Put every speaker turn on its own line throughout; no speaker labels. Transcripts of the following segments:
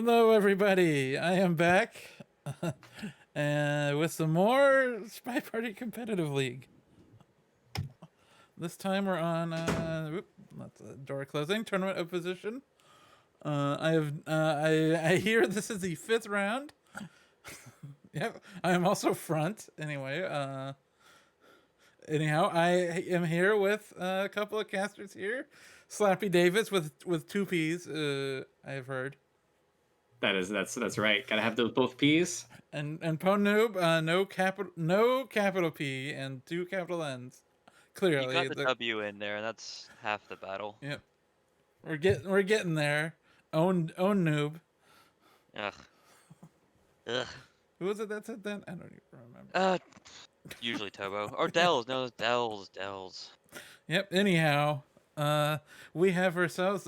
Hello, everybody. I am back and with some more Spy Party Competitive League. This time we're on, that's a door closing, tournament of position. I hear this is the 5th round. Yep, I am also front. Anyhow, I am here with a couple of casters here. Slappy Davis with 2 P's, I have heard.
That's right. Gotta have those both P's.
And Po Noob, no capital P and 2 capital N's.
You got
Clearly,
the W in there, and that's half the battle.
yep. We're getting there. Own Noob.
Ugh. Ugh.
Who was it that said that? I don't even remember.
Usually Tobo. Or Dells. No, Dells.
Yep. Anyhow, we have ourselves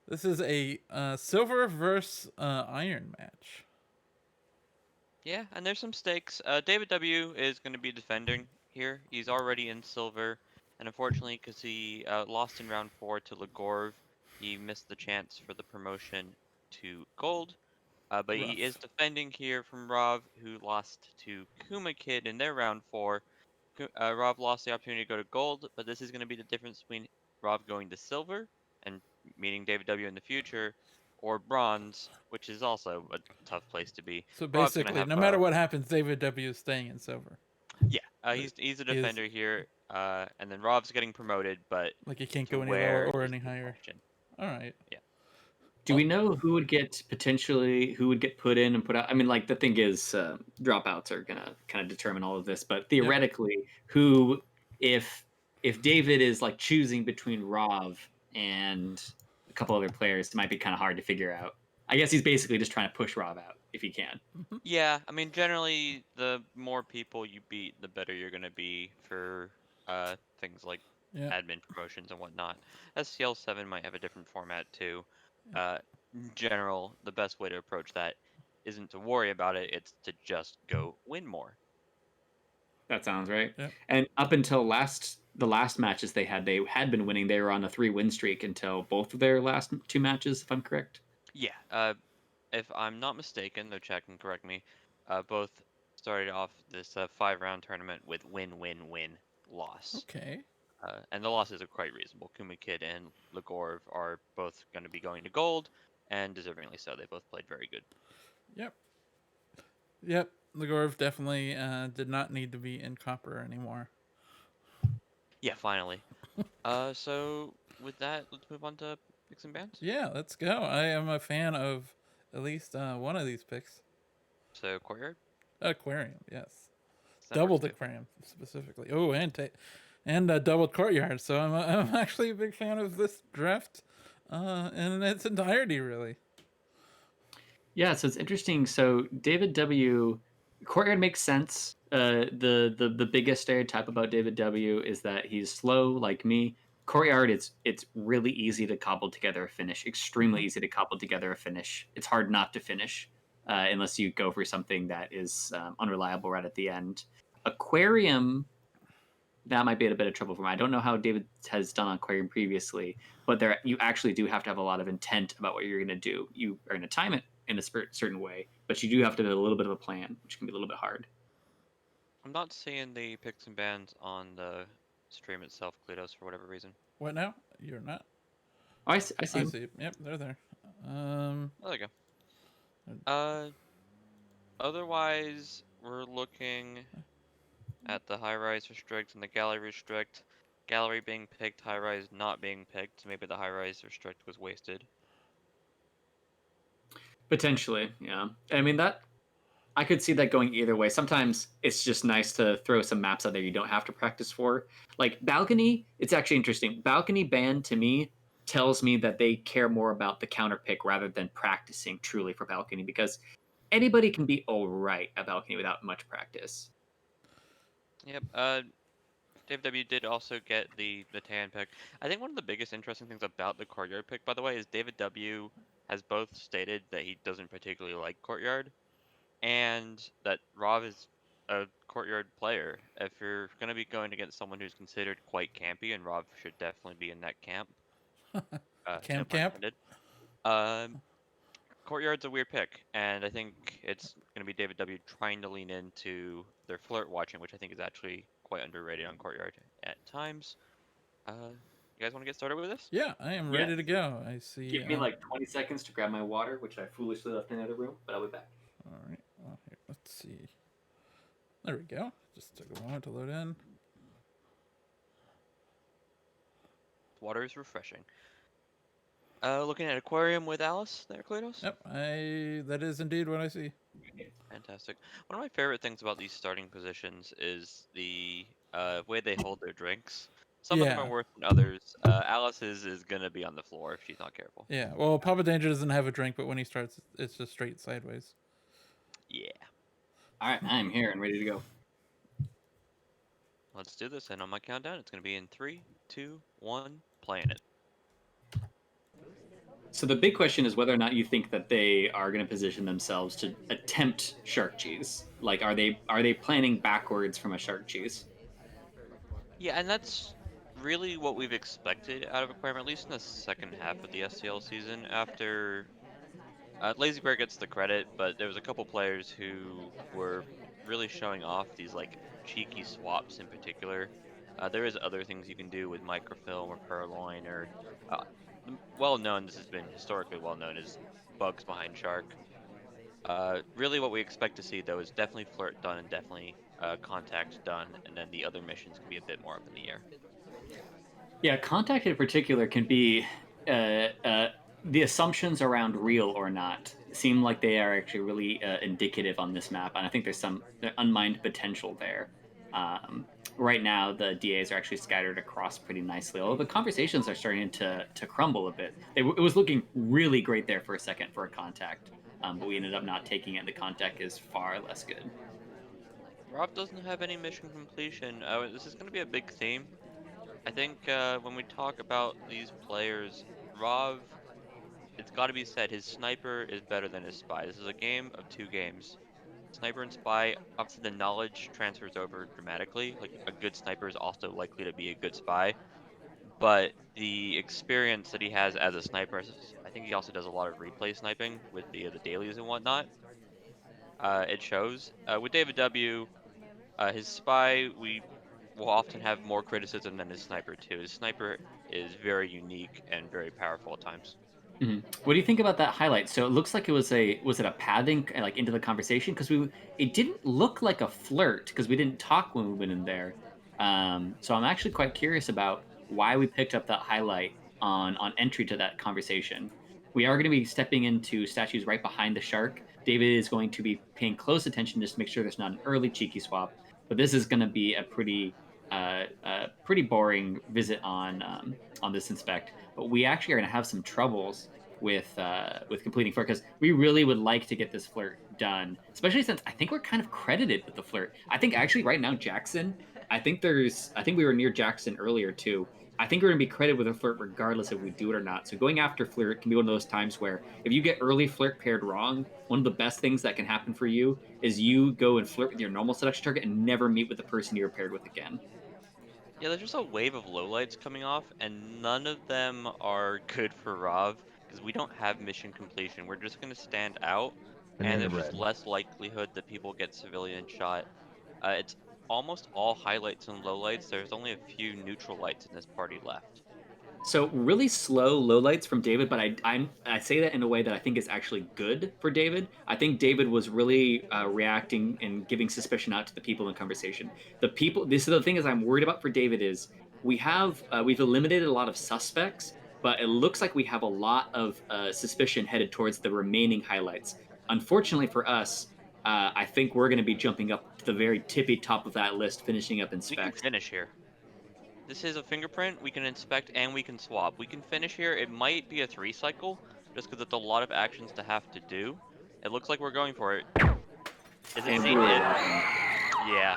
this is a silver versus iron match.
Yeah, and there's some stakes. DavidW is going to be defending here. He's already in silver, and unfortunately, because he lost in round 4 to Legorv, he missed the chance for the promotion to gold. But he is defending here from Rav, who lost to Kuma Kid in their round 4. Rav lost the opportunity to go to gold, but this is going to be the difference between Rav going to silver and meeting DavidW in the future, or bronze, which is also a tough place to be.
So
Rav's gonna
basically,
have,
no matter what happens, DavidW is staying in silver.
yeah, he's a defender here, and then Rav's getting promoted, but
Like he can't
to
go any
where
lower or
is
any
the
higher.
question.
All right.
Yeah.
Do we know who would get put in and put out? I mean, like the thing is, dropouts are gonna kind of determine all of this. But theoretically, who, if David is like choosing between Rav and a couple other players, it might be kind of hard to figure out. I guess he's basically just trying to push Rav out if he can.
Yeah, I mean, generally, the more people you beat, the better you're gonna be for things like admin promotions and whatnot. SCL7 might have a different format too. In general, the best way to approach that isn't to worry about it; it's to just go win more.
That sounds right.
Yep.
And up until the last matches they had been winning. They were on a 3-win streak until both of their last 2 matches, if I'm correct.
Yeah, if I'm not mistaken, though Chad can correct me, both started off this 5-round tournament with win-win-win loss.
Okay.
And the losses are quite reasonable. Kuma Kid and Legorv are both going to be going to gold, and deservingly so. They both played very good.
Yep. Legorov definitely did not need to be in copper anymore.
Yeah, finally. So with that, let's move on to picks and bans.
Yeah, let's go. I am a fan of at least one of these picks.
So Courtyard?
Aquarium, yes.
That
Doubled
works too.
aquarium specifically. Oh, and doubled courtyard. So I'm actually a big fan of this draft in its entirety, really.
Yeah, so it's interesting. So DavidW, Courtyard makes sense. The biggest stereotype about DavidW is that he's slow, like me. Courtyard, it's really easy to cobble together a finish. Extremely easy to cobble together a finish. It's hard not to finish unless you go for something that is unreliable right at the end. Aquarium, that might be in a bit of trouble for me. I don't know how David has done on Aquarium previously, but there you actually do have to have a lot of intent about what you're going to do. You are going to time it in a certain way, but you do have to have a little bit of a plan, which can be a little bit hard.
I'm not seeing the picks and bans on the stream itself, Kledos, for whatever reason.
What now? You're not?
Oh, I see.
I see. Yep, they're there.
Oh, there you go. Otherwise, we're looking at the high-rise restrict and the gallery restrict. Gallery being picked, high-rise not being picked. So maybe the high-rise restrict was wasted.
Potentially, yeah. I mean, that I could see that going either way. Sometimes it's just nice to throw some maps out there you don't have to practice for. Like Balcony, it's actually interesting. Balcony ban to me tells me that they care more about the counter pick rather than practicing truly for Balcony, because anybody can be all right at Balcony without much practice.
Yep. DavidW did also get the tan pick. I think one of the biggest interesting things about the Courtyard pick, by the way, is DavidW has both stated that he doesn't particularly like Courtyard, and that Rav is a Courtyard player. If you're going to be going against someone who's considered quite campy, and Rav should definitely be in that camp.
Camp.
Um, Courtyard's a weird pick, and I think it's going to be DavidW trying to lean into their flirt watching, which I think is actually quite underrated on Courtyard at times. You guys want to get started with this?
Yeah, I am
Yeah.
ready to go. I see.
Give me like 20 seconds to grab my water, which I foolishly left in the other room, but I'll be back.
All right. Well, here, let's see. There we go. Just took a moment to load in.
Water is refreshing. Looking at aquarium with Alice there, Kratos?
Yep, that is indeed what I see.
Fantastic. One of my favorite things about these starting positions is the way they hold their drinks. Some of them are
Yeah.
worse than others. Alice's is gonna be on the floor if she's not careful.
Yeah. Well, Papa Danger doesn't have a drink, but when he starts, it's just straight sideways.
Yeah.
All right, I'm here and ready to go.
Let's do this, and on my countdown, it's gonna be in 3, 2, 1, playing it.
So the big question is whether or not you think that they are going to position themselves to attempt shark cheese. Like, are they planning backwards from a shark cheese?
Yeah, and that's really what we've expected out of aquarium, at least in the second half of the SCL season. After Lazy Bear gets the credit, but there was a couple players who were really showing off these like cheeky swaps in particular. There is other things you can do with microfilm or purloin or uh, well known. This has been historically well known as bugs behind shark. Really, what we expect to see though is definitely flirt done and definitely contact done, and then the other missions can be a bit more up in the air.
Yeah, contact in particular can be the assumptions around real or not seem like they are actually really indicative on this map, and I think there's some unmined potential there. Right now, the DAs are actually scattered across pretty nicely, although the conversations are starting to crumble a bit. It was looking really great there for a second for a contact, but we ended up not taking it. The contact is far less good.
Rob doesn't have any mission completion. This is going to be a big theme. I think when we talk about these players, Rob, it's got to be said, his sniper is better than his spy. This is a game of two games. Sniper and spy, obviously the knowledge transfers over dramatically. Like a good sniper is also likely to be a good spy, but the experience that he has as a sniper, I think he also does a lot of replay sniping with the dailies and whatnot. It shows. With David W, his spy, we will often have more criticism than his sniper too. His sniper is very unique and very powerful at times.
Mhm. What do you think about that highlight? So it looks like it was it a pathing like into the conversation because it didn't look like a flirt because we didn't talk when we went in there. So I'm actually quite curious about why we picked up that highlight on entry to that conversation. We are going to be stepping into statues right behind the shark. David is going to be paying close attention just to make sure there's not an early cheeky swap. But this is going to be a pretty boring visit on this inspect. But we actually are going to have some troubles with completing flirt because we really would like to get this flirt done, especially since I think we're kind of credited with the flirt. I think actually right now Jackson, I think we were near Jackson earlier too. I think we're gonna be credited with a flirt regardless if we do it or not. So going after flirt can be one of those times where if you get early flirt paired wrong, one of the best things that can happen for you is you go and flirt with your normal seduction target and never meet with the person you're paired with again.
Yeah, there's just a wave of lowlights coming off, and none of them are good for Rav because we don't have mission completion. We're just going to stand out, and
Banana
there's just
bread.
less likelihood that people get civilian shot. It's almost all highlights and lowlights. There's only a few neutral lights in this party left.
So really slow lowlights from David, but I say that in a way that I think is actually good for David. I think David was really reacting and giving suspicion out to the people in conversation. The people. This is the thing is I'm worried about for David is we've eliminated a lot of suspects, but it looks like we have a lot of suspicion headed towards the remaining highlights. Unfortunately for us, I think we're going to be jumping up to the very tippy top of that list, finishing up
We can
inspect.
finish here. This is a fingerprint. We can inspect and we can swap. We can finish here. It might be a 3 cycle just because it's a lot of actions to have to do. It looks like we're going for it. Is it
And
seen it? Yeah.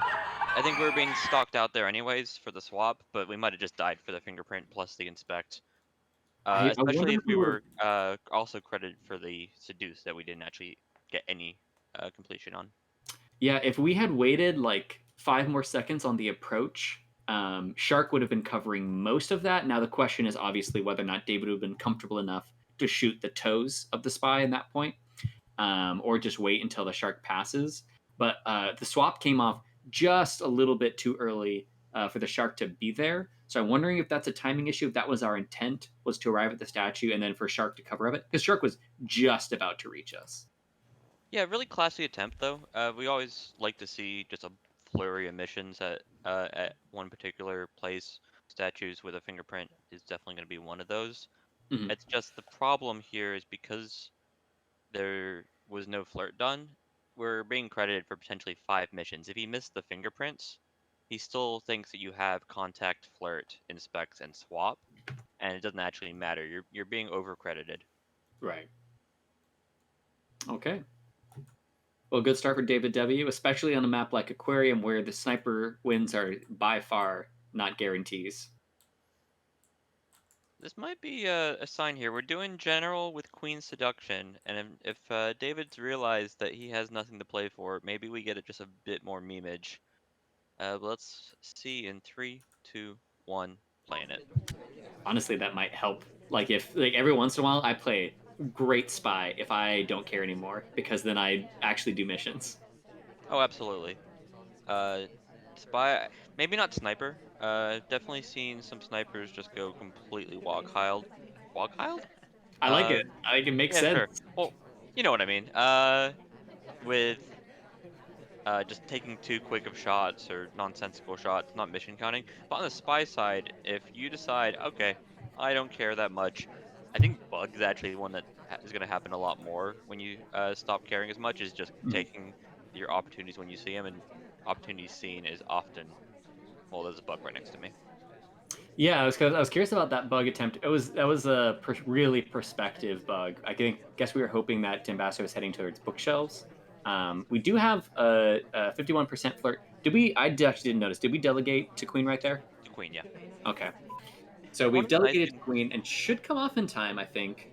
I think we were being stalked out there anyways for the swap, but we might have just died for the fingerprint plus the inspect.
I wonder
Especially if
if
we were also credited for the seduce that we didn't actually get any completion on.
Yeah, if we had waited like 5 more seconds on the approach, Shark would have been covering most of that. Now the question is obviously whether or not David would have been comfortable enough to shoot the toes of the spy in that point, or just wait until the shark passes. But the swap came off just a little bit too early for the shark to be there. So I'm wondering if that's a timing issue. If that was our intent, was to arrive at the statue and then for shark to cover up it, because shark was just about to reach us.
Yeah, really classy attempt though. We always like to see just a flurry of missions at one particular place. Statues with a fingerprint is definitely going to be one of those.
Mhm.
It's just the problem here is because there was no flirt done, we're being credited for potentially 5 missions. If he missed the fingerprints, he still thinks that you have contact, flirt, inspect, and swap, and it doesn't actually matter. You're being overcredited.
Right. Okay. Well, good start for DavidW, especially on a map like Aquarium, where the sniper wins are by far not guarantees.
This might be a sign here. We're doing general with Queen Seduction, and if David's realized that he has nothing to play for, maybe we get just a bit more memeage. Let's see in 3, 2, 1, playing it.
Honestly, that might help. Like if like every once in a while I play great spy if I don't care anymore, because then I actually do missions.
Oh, absolutely. Uh, Spy, maybe not sniper. Definitely seen some snipers just go completely wild. Wild?
I like it. I think it makes
Yeah,
sense.
sure. Well, you know what I mean. With just taking too quick of shots or nonsensical shots, not mission counting. But on the spy side, if you decide, okay, I don't care that much, I think bug's actually one that is going to happen a lot more when you stop caring as much. Is just
Hmm.
taking your opportunities when you see them, and opportunities seen is often, well, there's a bug right next to me.
Yeah, I was curious about that bug attempt. That was a really perspective bug. Guess we were hoping that Ambassador was heading towards bookshelves. We do have a 51% flirt. Did we? Actually didn't notice. Did we delegate to Queen right there?
The queen, yeah.
Okay. So
One
we've
of the nice
delegated to
things,
Queen and should come off in time, I think.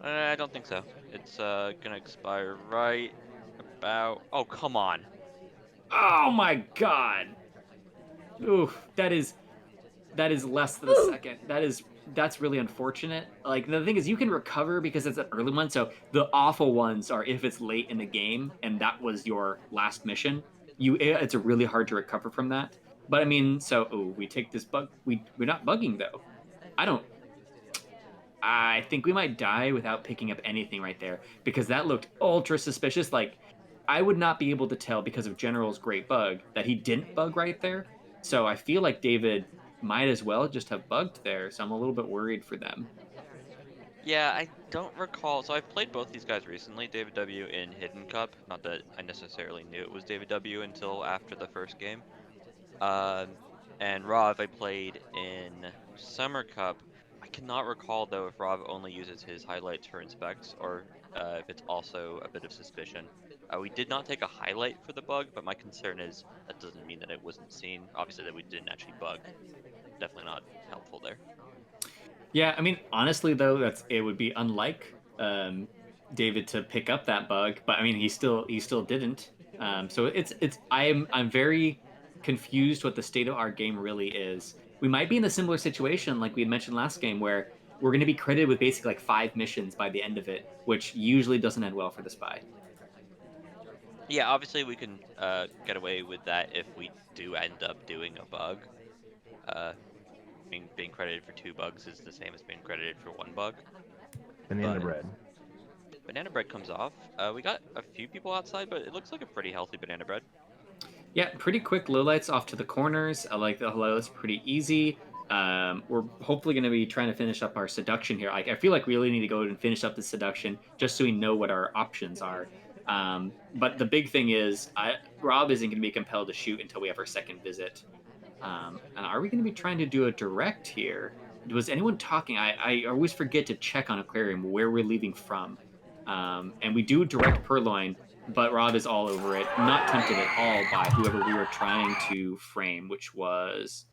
I don't think so. It's gonna expire right about. Oh, come on.
Oh my god. Oof, that is less than a second. That's really unfortunate. Like the thing is, you can recover because it's an early one. So the awful ones are if it's late in the game and that was your last mission. It's really hard to recover from that. But I mean, so we take this bug. We're not bugging though. I don't. I think we might die without picking up anything right there because that looked ultra suspicious. Like I would not be able to tell because of General's great bug that he didn't bug right there. So I feel like David might as well just have bugged there. So I'm a little bit worried for them.
Yeah, I don't recall. So I've played both these guys recently, David W in Hidden Cup. Not that I necessarily knew it was David W until after the first game. Um, and Rav I played in Summer Cup. I cannot recall though if Rav only uses his highlights for inspects or if it's also a bit of suspicion. We did not take a highlight for the bug, but my concern is that doesn't mean that it wasn't seen. Obviously, that we didn't actually bug. Definitely not helpful there.
Yeah, I mean, honestly though, it would be unlike David to pick up that bug, but I mean, he still didn't. So I'm very confused what the state of our game really is. We might be in a similar situation like we had mentioned last game, where we're going to be credited with basically like 5 missions by the end of it, which usually doesn't end well for the spy.
Yeah, obviously we can get away with that if we do end up doing a bug. Uh, being credited for 2 bugs is the same as being credited for 1 bug.
Banana
But
bread.
banana bread comes off. We got a few people outside, but it looks like a pretty healthy banana bread.
Yeah, pretty quick lowlights off to the corners. I like the lowlights pretty easy. We're hopefully going to be trying to finish up our seduction here. I feel like we really need to go and finish up the seduction just so we know what our options are. But the big thing is, Rob isn't going to be compelled to shoot until we have our second visit. And are we going to be trying to do a direct here? Was anyone talking? I always forget to check on Aquarium where we're leaving from. And we do direct Purloin, but Rob is all over it, not tempted at all by whoever we were trying to frame, which was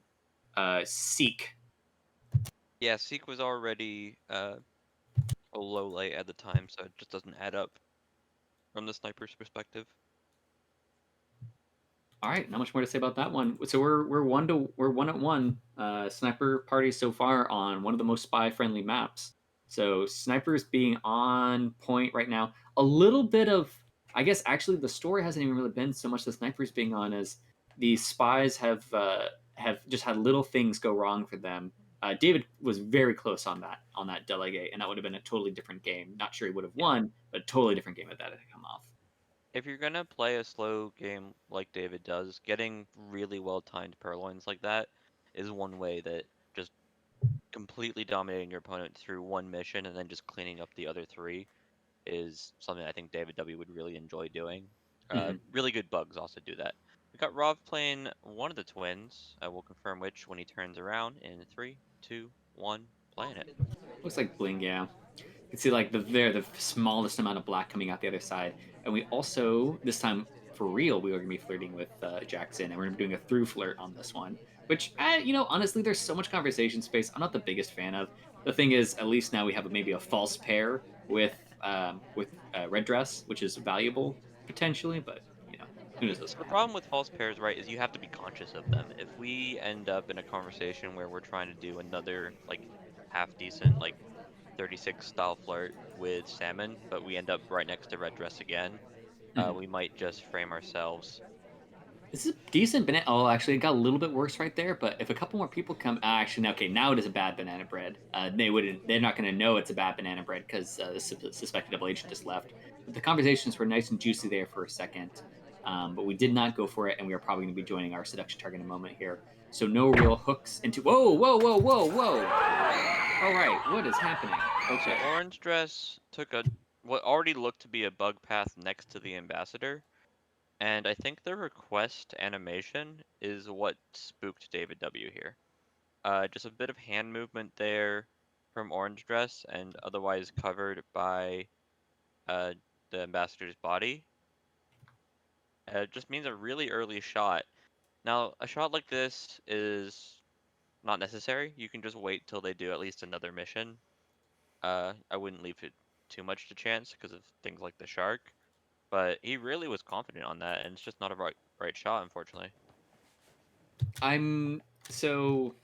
Seek.
Yeah, Seek was already a low light at the time, so it just doesn't add up from the sniper's perspective.
All right, not much more to say about that one. So we're 1 at 1 sniper party so far on one of the most spy friendly maps. So snipers being on point right now. A little bit of, I guess, actually the story hasn't even really been so much the snipers being on as the spies have just had little things go wrong for them. David was very close on that delegate, and that would have been a totally different game. Not sure he would have
Yeah.
won, but a totally different game if that had come off.
If you're gonna play a slow game like David does, getting really well timed purloins like that is one way that just completely dominating your opponent through one mission and then just cleaning up the other three is something I think DavidW would really enjoy doing.
Mm-hmm.
Really good bugs also do that. We got Rov playing one of the twins. We'll confirm which when he turns around in 3, 2, 1, playing it.
Looks like bling, yeah. You can see like the smallest amount of black coming out the other side, and we also this time for real we were gonna be flirting with Jackson, and we're gonna be doing a through flirt on this one. Which honestly, there's so much conversation space. I'm not the biggest fan of. The thing is, at least now we have maybe a false pair with red dress, which is valuable potentially, but who knows what's
So the
gonna happen.
problem with false pairs, right, is you have to be conscious of them. If we end up in a conversation where we're trying to do another like half decent like 36 style flirt with salmon, but we end up right next to red dress again,
Mhm.
we might just frame ourselves.
This is a decent banana. Oh, actually, it got a little bit worse right there. But if a couple more people come, actually, okay, now it is a bad banana bread. They wouldn't. They're not going to know it's a bad banana bread because the suspected double agent just left. But the conversations were nice and juicy there for a second. But we did not go for it, and we are probably going to be joining our seduction target in a moment here. So no real hooks into. Whoa, whoa, whoa, whoa, whoa! All right, what is happening?
So
Okay.
orange dress took a what already looked to be a bug path next to the ambassador, and I think the request animation is what spooked David W here. Just a bit of hand movement there from orange dress, and otherwise covered by uh, the ambassador's body. It just means a really early shot. Now, a shot like this is not necessary. You can just wait till they do at least another mission. I wouldn't leave it too much to chance because of things like the shark. But he really was confident on that, and it's just not a right shot, unfortunately.
I'm so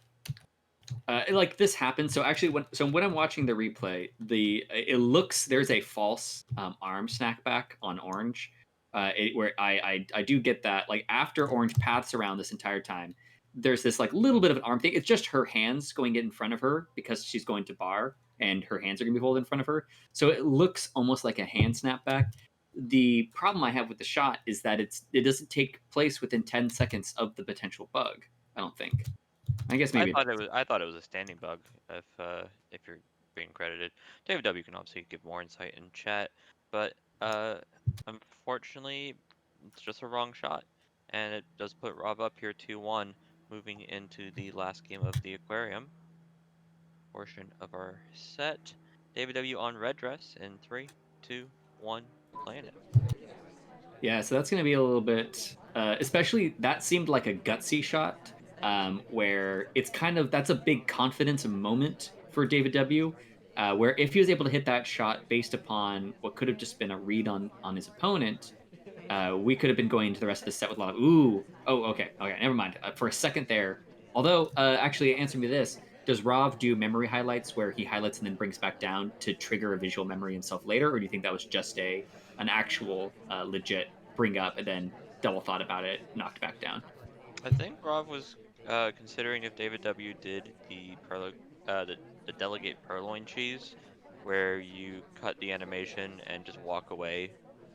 like this happened. So actually, when I'm watching the replay, it looks there's a false arm snackback on Orange, where I do get that like after Orange paths around this entire time, there's this like little bit of an arm thing. It's just her hands going in front of her because she's going to bar and her hands are going to be holding in front of her. So it looks almost like a hand snapback. The problem I have with the shot is that it doesn't take place within 10 seconds of the potential bug. I don't think. I guess maybe it does.
I thought it was a standing bug if you're being credited. David W can obviously give more insight in chat, but uh unfortunately it's just a wrong shot. And it does put Rob up here 2-1, moving into the last game of the aquarium portion of our set. David W on red dress in 3, 2, 1, playing it.
Yeah, so that's going to be a little bit, especially that seemed like a gutsy shot, where it's kind of that's a big confidence moment for David W. Where if he was able to hit that shot based upon what could have just been a read on his opponent, we could have been going into the rest of the set with a lot of okay, never mind. For a second there, although actually answer me this: does Rav do memory highlights where he highlights and then brings back down to trigger a visual memory himself later, or do you think that was just an actual legit bring up and then double thought about it, knocked back down?
I think Rob was considering if David W did uh, the the delegate purloin cheese, where you cut the animation and just walk away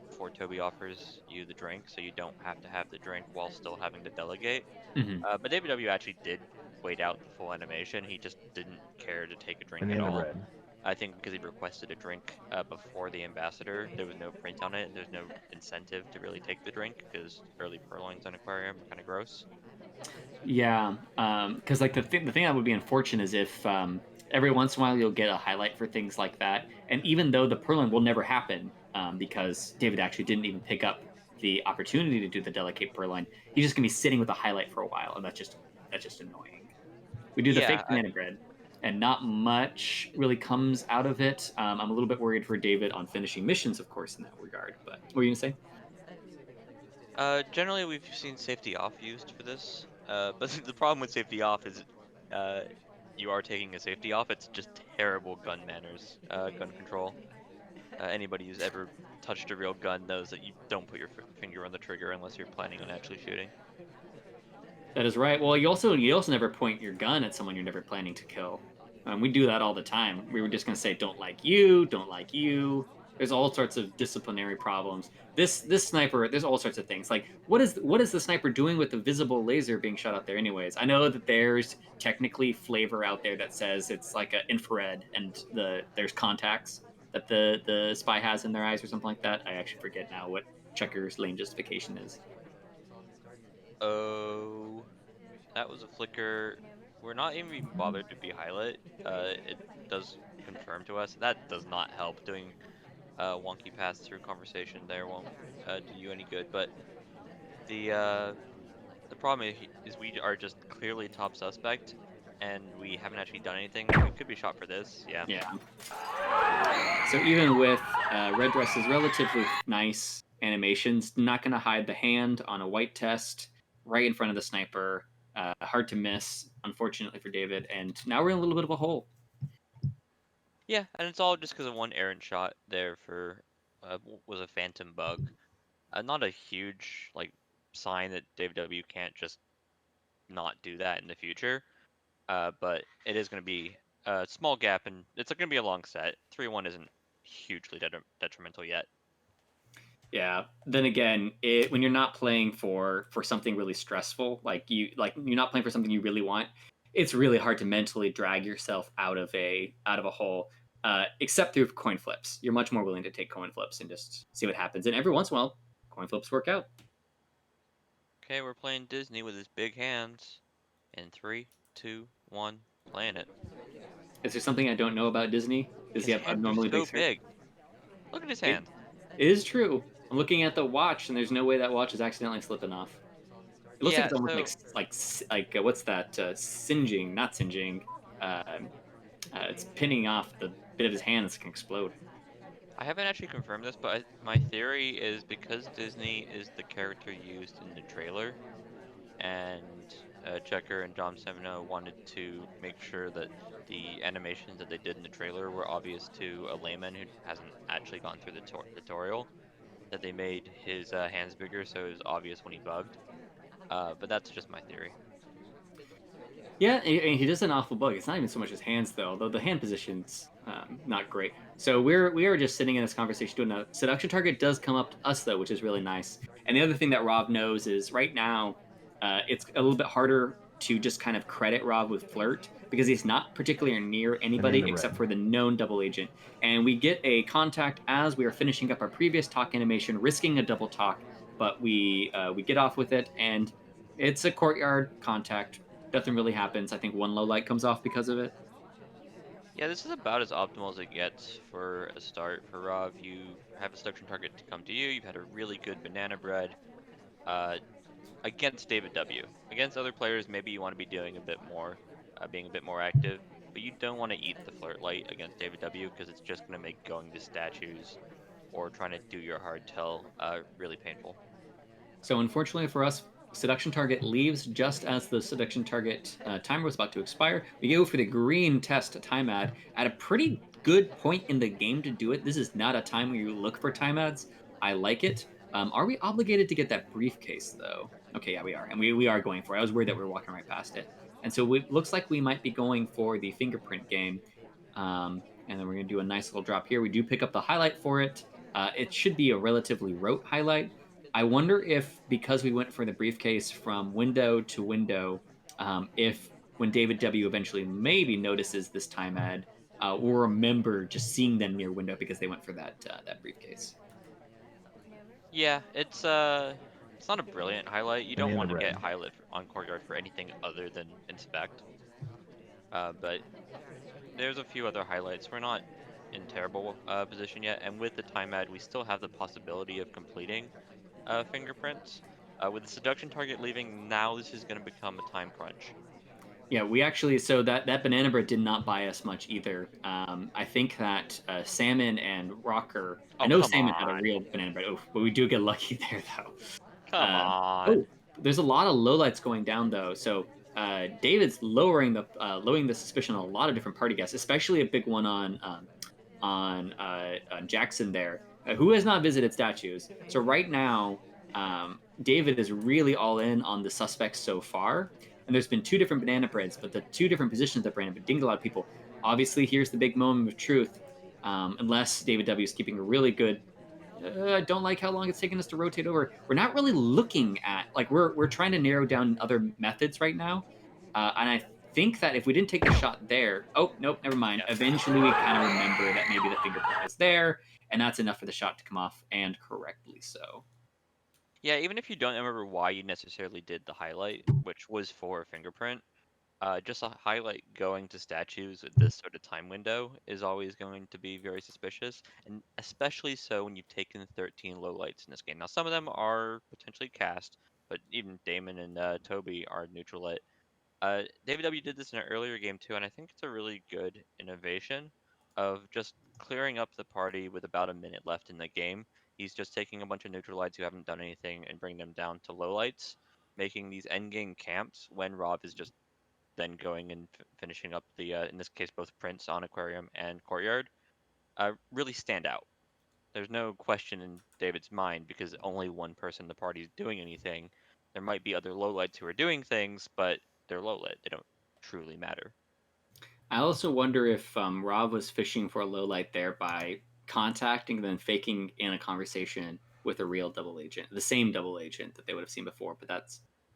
before Toby offers you the drink, so you don't have to have the drink while still having to delegate.
Mm-hmm.
But David W actually did wait out the full animation. He just didn't care to take a drink at
Banana
all.
bread.
I think because he requested a drink before the ambassador, there was no print on it, and there's no incentive to really take the drink because early purloins on aquarium are kind of gross.
Yeah, because like the thing that would be unfortunate is if every once in a while you'll get a highlight for things like that, and even though the purloin will never happen because David actually didn't even pick up the opportunity to do the delicate purloin, he's just gonna be sitting with a highlight for a while, and that's just annoying. We do the
Yeah,
fake banana bread, and not much really comes out of it. I'm a little bit worried for David on finishing missions, of course, in that regard. But what were you gonna say?
Generally we've seen safety off used for this. But the problem with safety off is, uh, you are taking a safety off. It's just terrible gun manners, gun control. Anybody who's ever touched a real gun knows that you don't put your finger on the trigger unless you're planning on actually shooting.
That is right. Well, you also never point your gun at someone you're never planning to kill. We do that all the time. We were just gonna say, don't like you, don't like you. There's all sorts of disciplinary problems. This sniper, there's all sorts of things. Like, what is the sniper doing with the visible laser being shot out there? Anyways, I know that there's technically flavor out there that says it's like an infrared, and there's contacts that the spy has in their eyes or something like that. I actually forget now what Checker's lane justification is.
Oh, that was a flicker. We're not even bothered to be highlight. It does confirm to us. That does not help. Doing wonky pass through conversation there won't do you any good. But the problem is we are just clearly top suspect, and we haven't actually done anything. We could be shot for this. Yeah.
Yeah. So even with Red Dress's relatively nice animations, not going to hide the hand on a white test right in front of the sniper. Hard to miss, unfortunately for David. And now we're in a little bit of a hole.
Yeah, and it's all just because of one errant shot there for was a phantom bug. Not a huge like sign that DavidW can't just not do that in the future. But it is going to be a small gap, and it's going to be a long set. 3-1 isn't hugely detrimental yet.
Yeah. Then again, when you're not playing for something really stressful, like you're not playing for something you really want, it's really hard to mentally drag yourself out of a hole. Except through coin flips, you're much more willing to take coin flips and just see what happens. And every once in a while, coin flips work out.
Okay, we're playing Disney with his big hands. In 3, 2, 1, playing it.
Is there something I don't know about Disney? Does he
His
have
hands are
abnormally
so
big?
big. Look at his hand.
It is true. I'm looking at the watch, and there's no way that watch is accidentally slipping off. It looks like it's almost like what's that? Singeing, not singeing. It's pinning off the bit of his hand that's gonna explode.
I haven't actually confirmed this, but my theory is because Disney is the character used in the trailer, and Checker and Dom Semino wanted to make sure that the animations that they did in the trailer were obvious to a layman who hasn't actually gone through the tutorial, that they made his hands bigger so it was obvious when he bugged. But that's just my theory.
Yeah, and he does an awful bug. It's not even so much his hands though the hand position's not great. So we are just sitting in this conversation doing a seduction target does come up to us though, which is really nice. And the other thing that Rob knows is right now, it's a little bit harder to just kind of credit Rob with flirt because he's not particularly near anybody except for the known double agent. And we get a contact as we are finishing up our previous talk animation, risking a double talk, but we get off with it, and it's a courtyard contact. Nothing really happens. I think one low light comes off because of it.
Yeah, this is about as optimal as it gets for a start for Rob. You have a seduction target to come to you. You've had a really good banana bread. Uh, Against DavidW. Against other players, maybe you want to be doing a bit more, being a bit more active, but you don't want to eat the flirt light against DavidW because it's just going to make going to statues or trying to do your hard tell really painful.
So unfortunately for us, seduction target leaves just as the seduction target timer was about to expire. We go for the green test time ad at a pretty good point in the game to do it. This is not a time where you look for time ads. I like it. Are we obligated to get that briefcase though? Okay, yeah, we are, and we are going for it. I was worried that we were walking right past it, and so it looks like we might be going for the fingerprint game. And then we're gonna do a nice little drop here. We do pick up the highlight for it. It should be a relatively rote highlight. I wonder if because we went for the briefcase from window to window, if when DavidW eventually maybe notices this time ad, we'll remember just seeing them near window because they went for that briefcase.
Yeah, it's not a brilliant highlight. You don't want to get highlight on courtyard for anything other than inspect. But there's a few other highlights. We're not in terrible position yet, and with the time ad, we still have the possibility of completing fingerprints. With the seduction target leaving, now this is going to become a time crunch.
Yeah, we actually so that banana bread did not buy us much either. I think that Salmon and Rocker. I
Oh,
know
come
Salmon had a
on.
real banana bread. Oh, but we do get lucky there though.
Come on.
Oh, there's a lot of lowlights going down though. So David's lowering the suspicion on a lot of different party guests, especially a big one on Jackson there, who has not visited statues. So right now, David is really all in on the suspects so far. And there's been two different banana breads, but the two different positions that Brandon dinged a lot of people. Obviously, here's the big moment of truth. Unless David W is keeping a really good. I don't like how long it's taken us to rotate over. We're not really looking at like we're trying to narrow down other methods right now, and I think that if we didn't take the shot there, oh nope, never mind. Eventually, we kind of remember that maybe the fingerprint was there, and that's enough for the shot to come off, and correctly so.
Yeah, even if you don't remember why you necessarily did the highlight, which was for a fingerprint, just a highlight going to statues at this sort of time window is always going to be very suspicious, and especially so when you've taken 13 lowlights in this game. Now, some of them are potentially cast, but even Damon and Toby are neutral lit. DavidW did this in an earlier game too, and I think it's a really good innovation of just clearing up the party with about a minute left in the game. He's just taking a bunch of neutral lights who haven't done anything and bring them down to lowlights, making these endgame camps when Rob is just then going and finishing up the, in this case, both Prince on Aquarium and Courtyard, really stand out. There's no question in David's mind because only one person in the party is doing anything. There might be other lowlights who are doing things, but they're low lit. They don't truly matter.
I also wonder if Rob was fishing for a low light there by contacting and then faking in a conversation with a real double agent, the same double agent that they would have seen before. But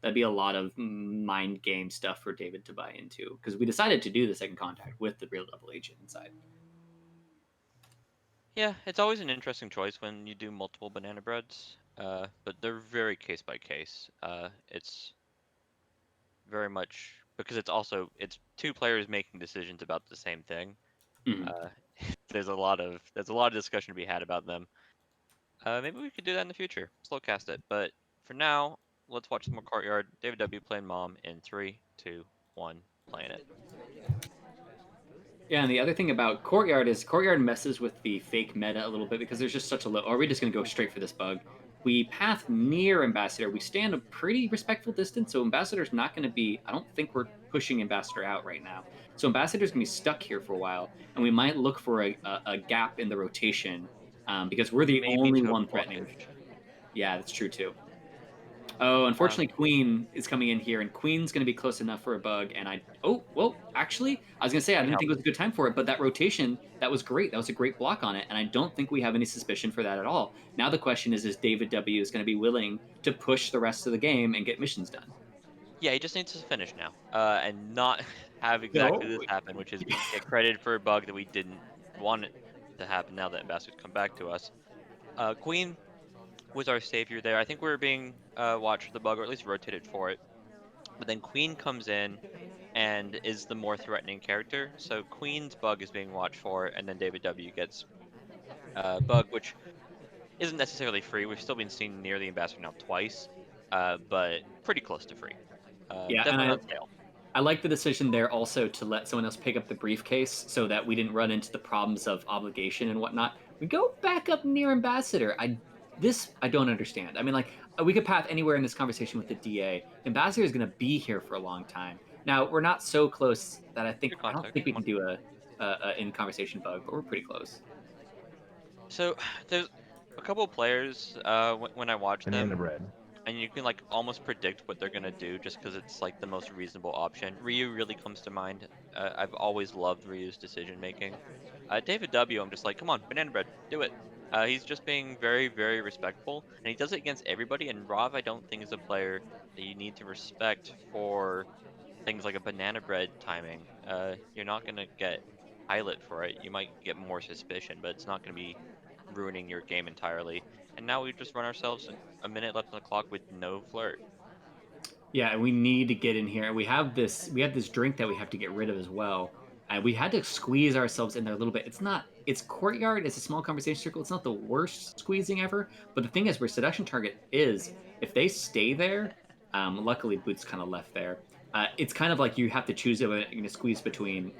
that'd be a lot of mind game stuff for David to buy into because we decided to do the second contact with the real double agent inside.
Yeah, it's always an interesting choice when you do multiple banana breads, but they're very case by case. It's very much because it's two players making decisions about the same thing.
Mm-hmm.
Uh, there's a lot of discussion to be had about them. Maybe we could do that in the future. Slow cast it, but for now, let's watch some more Courtyard. David W playing Mom in 3, 2, 1, playing it.
Yeah, and the other thing about Courtyard is Courtyard messes with the fake meta a little bit because there's just such a low. Or are we just going to go straight for this bug? We path near Ambassador. We stand a pretty respectful distance, so Ambassador's not going to be. I don't think we're pushing Ambassador out right now. So Ambassador's going to be stuck here for a while, and we might look for a gap in the rotation because we're the
Maybe
only
total
one threatening.
blockage.
Yeah, that's true too. Oh,
Um,
unfortunately, Queen is coming in here, and Queen's going to be close enough for a bug. And well, actually, I was going to say I
can
didn't
help.
think it was a good time for it, but that rotation, that was great. That was a great block on it, and I don't think we have any suspicion for that at all. Now the question is David W is going to be willing to push the rest of the game and get missions done?
Yeah, he just needs to finish now, and not have exactly
No.
this happen, which is get credited for a bug that we didn't want it to happen. Now that Ambassador's come back to us, Queen was our savior there. I think we were being watched for the bug, or at least rotated for it. But then Queen comes in and is the more threatening character. So Queen's bug is being watched for, and then David W gets bug, which isn't necessarily free. We've still been seen near the ambassador now twice, but pretty close to free.
Yeah, and
Definitely not stale.
I like the decision there also to let someone else pick up the briefcase so that we didn't run into the problems of obligation and whatnot. We go back up near Ambassador. I don't understand. I mean, like we could path anywhere in this conversation with the DA. Ambassador is going to be here for a long time. Now we're not so close that
Good
I don't
context.
think we can do a in conversation bug, but we're pretty close.
So there's a couple of players when I watch
Banana
them,
bread.
and you can like almost predict what they're gonna do just because it's like the most reasonable option. Ryu really comes to mind. I've always loved Ryu's decision making. David W, I'm just like, come on, banana bread, do it. He's just being very, very respectful, and he does it against everybody. And Rav, I don't think is a player that you need to respect for things like a banana bread timing. You're not gonna get pilot for it. You might get more suspicion, but it's not gonna be ruining your game entirely. And now we just run ourselves a minute left on the clock with no flirt.
Yeah, and we need to get in here. We have this drink that we have to get rid of as well. And we had to squeeze ourselves in there a little bit. It's Courtyard, it's a small conversation circle. It's not the worst squeezing ever. But the thing is where seduction target is, if they stay there, luckily Boots kind of left there. It's kind of like you have to choose if you're going to squeeze between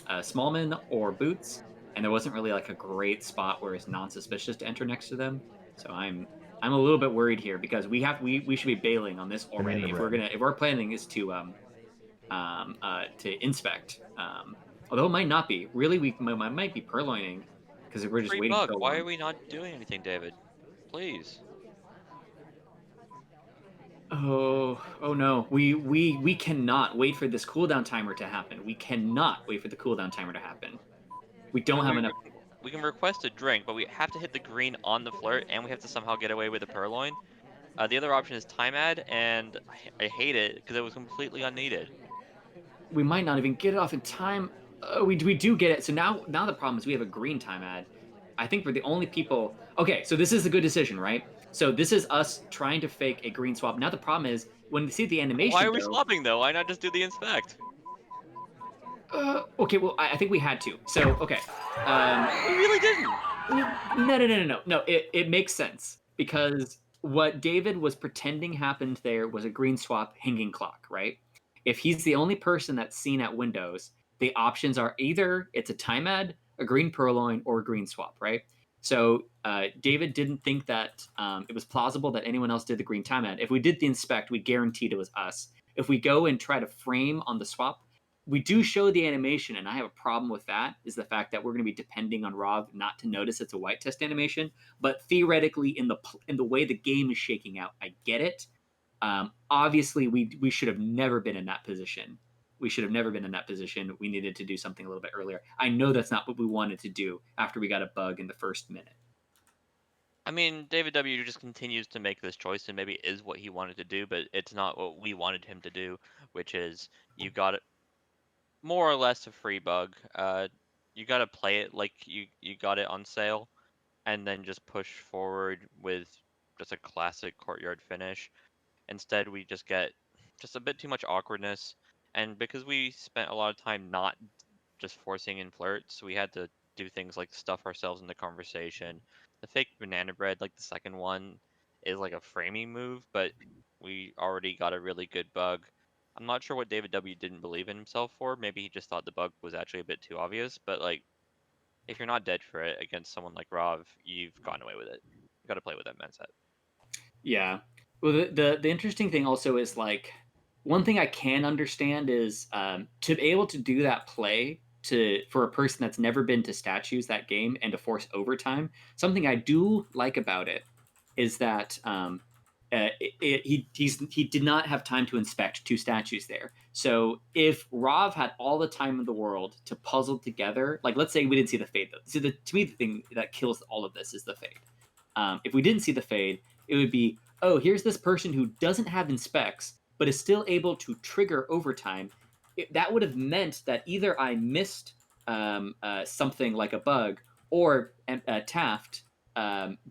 Smallman or Boots, and there wasn't really like a great spot where it's non-suspicious to enter next to them. So I'm a little bit worried here because we should be bailing on this already.
Banana
If we're
bread.
gonna if our planning is to to inspect. Although it might not be. Really, we might be purloining because we're just
Free
waiting
bug.
so
Why
long.
are we not doing anything, David? Please.
Oh no. We cannot wait for this cooldown timer to happen. We cannot wait for the cooldown timer to happen. We don't
Well,
have enough.
we can request a drink, but we have to hit the green on the flirt, and we have to somehow get away with a purloin. The other option is time ad, and I hate it because it was completely unneeded.
We might not even get it off in time. We do get it. So now the problem is we have a green time ad. I think we're the only people. Okay, so this is a good decision, right? So this is us trying to fake a green swap. Now the problem is when we see the
Why
animation
are we
though.
swapping though? Why not just do the inspect?
Okay, well I think we had to. So okay,
We really didn't.
no. It makes sense because what David was pretending happened there was a green swap hanging clock, right? If he's the only person that's seen at Windows, the options are either it's a time ad, a green purloin, or a green swap, right? So David didn't think that it was plausible that anyone else did the green time ad. If we did the inspect, we guaranteed it was us. If we go and try to frame on the swap, we do show the animation, and I have a problem with that. Is the fact that we're going to be depending on Rob not to notice it's a white test animation. But theoretically, in the way the game is shaking out, I get it. Obviously, we should have never been in that position. We should have never been in that position. We needed to do something a little bit earlier. I know that's not what we wanted to do after we got a bug in the first minute.
I mean, DavidW just continues to make this choice, and maybe it is what he wanted to do, but it's not what we wanted him to do, which is you got it more or less a free bug. You got to play it like you got it on sale, and then just push forward with just a classic courtyard finish. Instead, we just get just a bit too much awkwardness, and because we spent a lot of time not just forcing in flirts, we had to do things like stuff ourselves in the conversation. The fake banana bread, like the second one, is like a framing move, but we already got a really good bug. I'm not sure what David W didn't believe in himself for. Maybe he just thought the bug was actually a bit too obvious, but like if you're not dead for it against someone like Rav, you've gone away with it. You got to play with that mindset.
Yeah. Well, the interesting thing also is like one thing I can understand is to be able to do that play to for a person that's never been to statues that game and to force overtime. Something I do like about it is that he did not have time to inspect two statues there. So if Rav had all the time in the world to puzzle together, like let's say we didn't see the fade though. So to me the thing that kills all of this is the fade. If we didn't see the fade, it would be, oh, here's this person who doesn't have inspects, but is still able to trigger overtime. That would have meant that either I missed something like a bug or Taft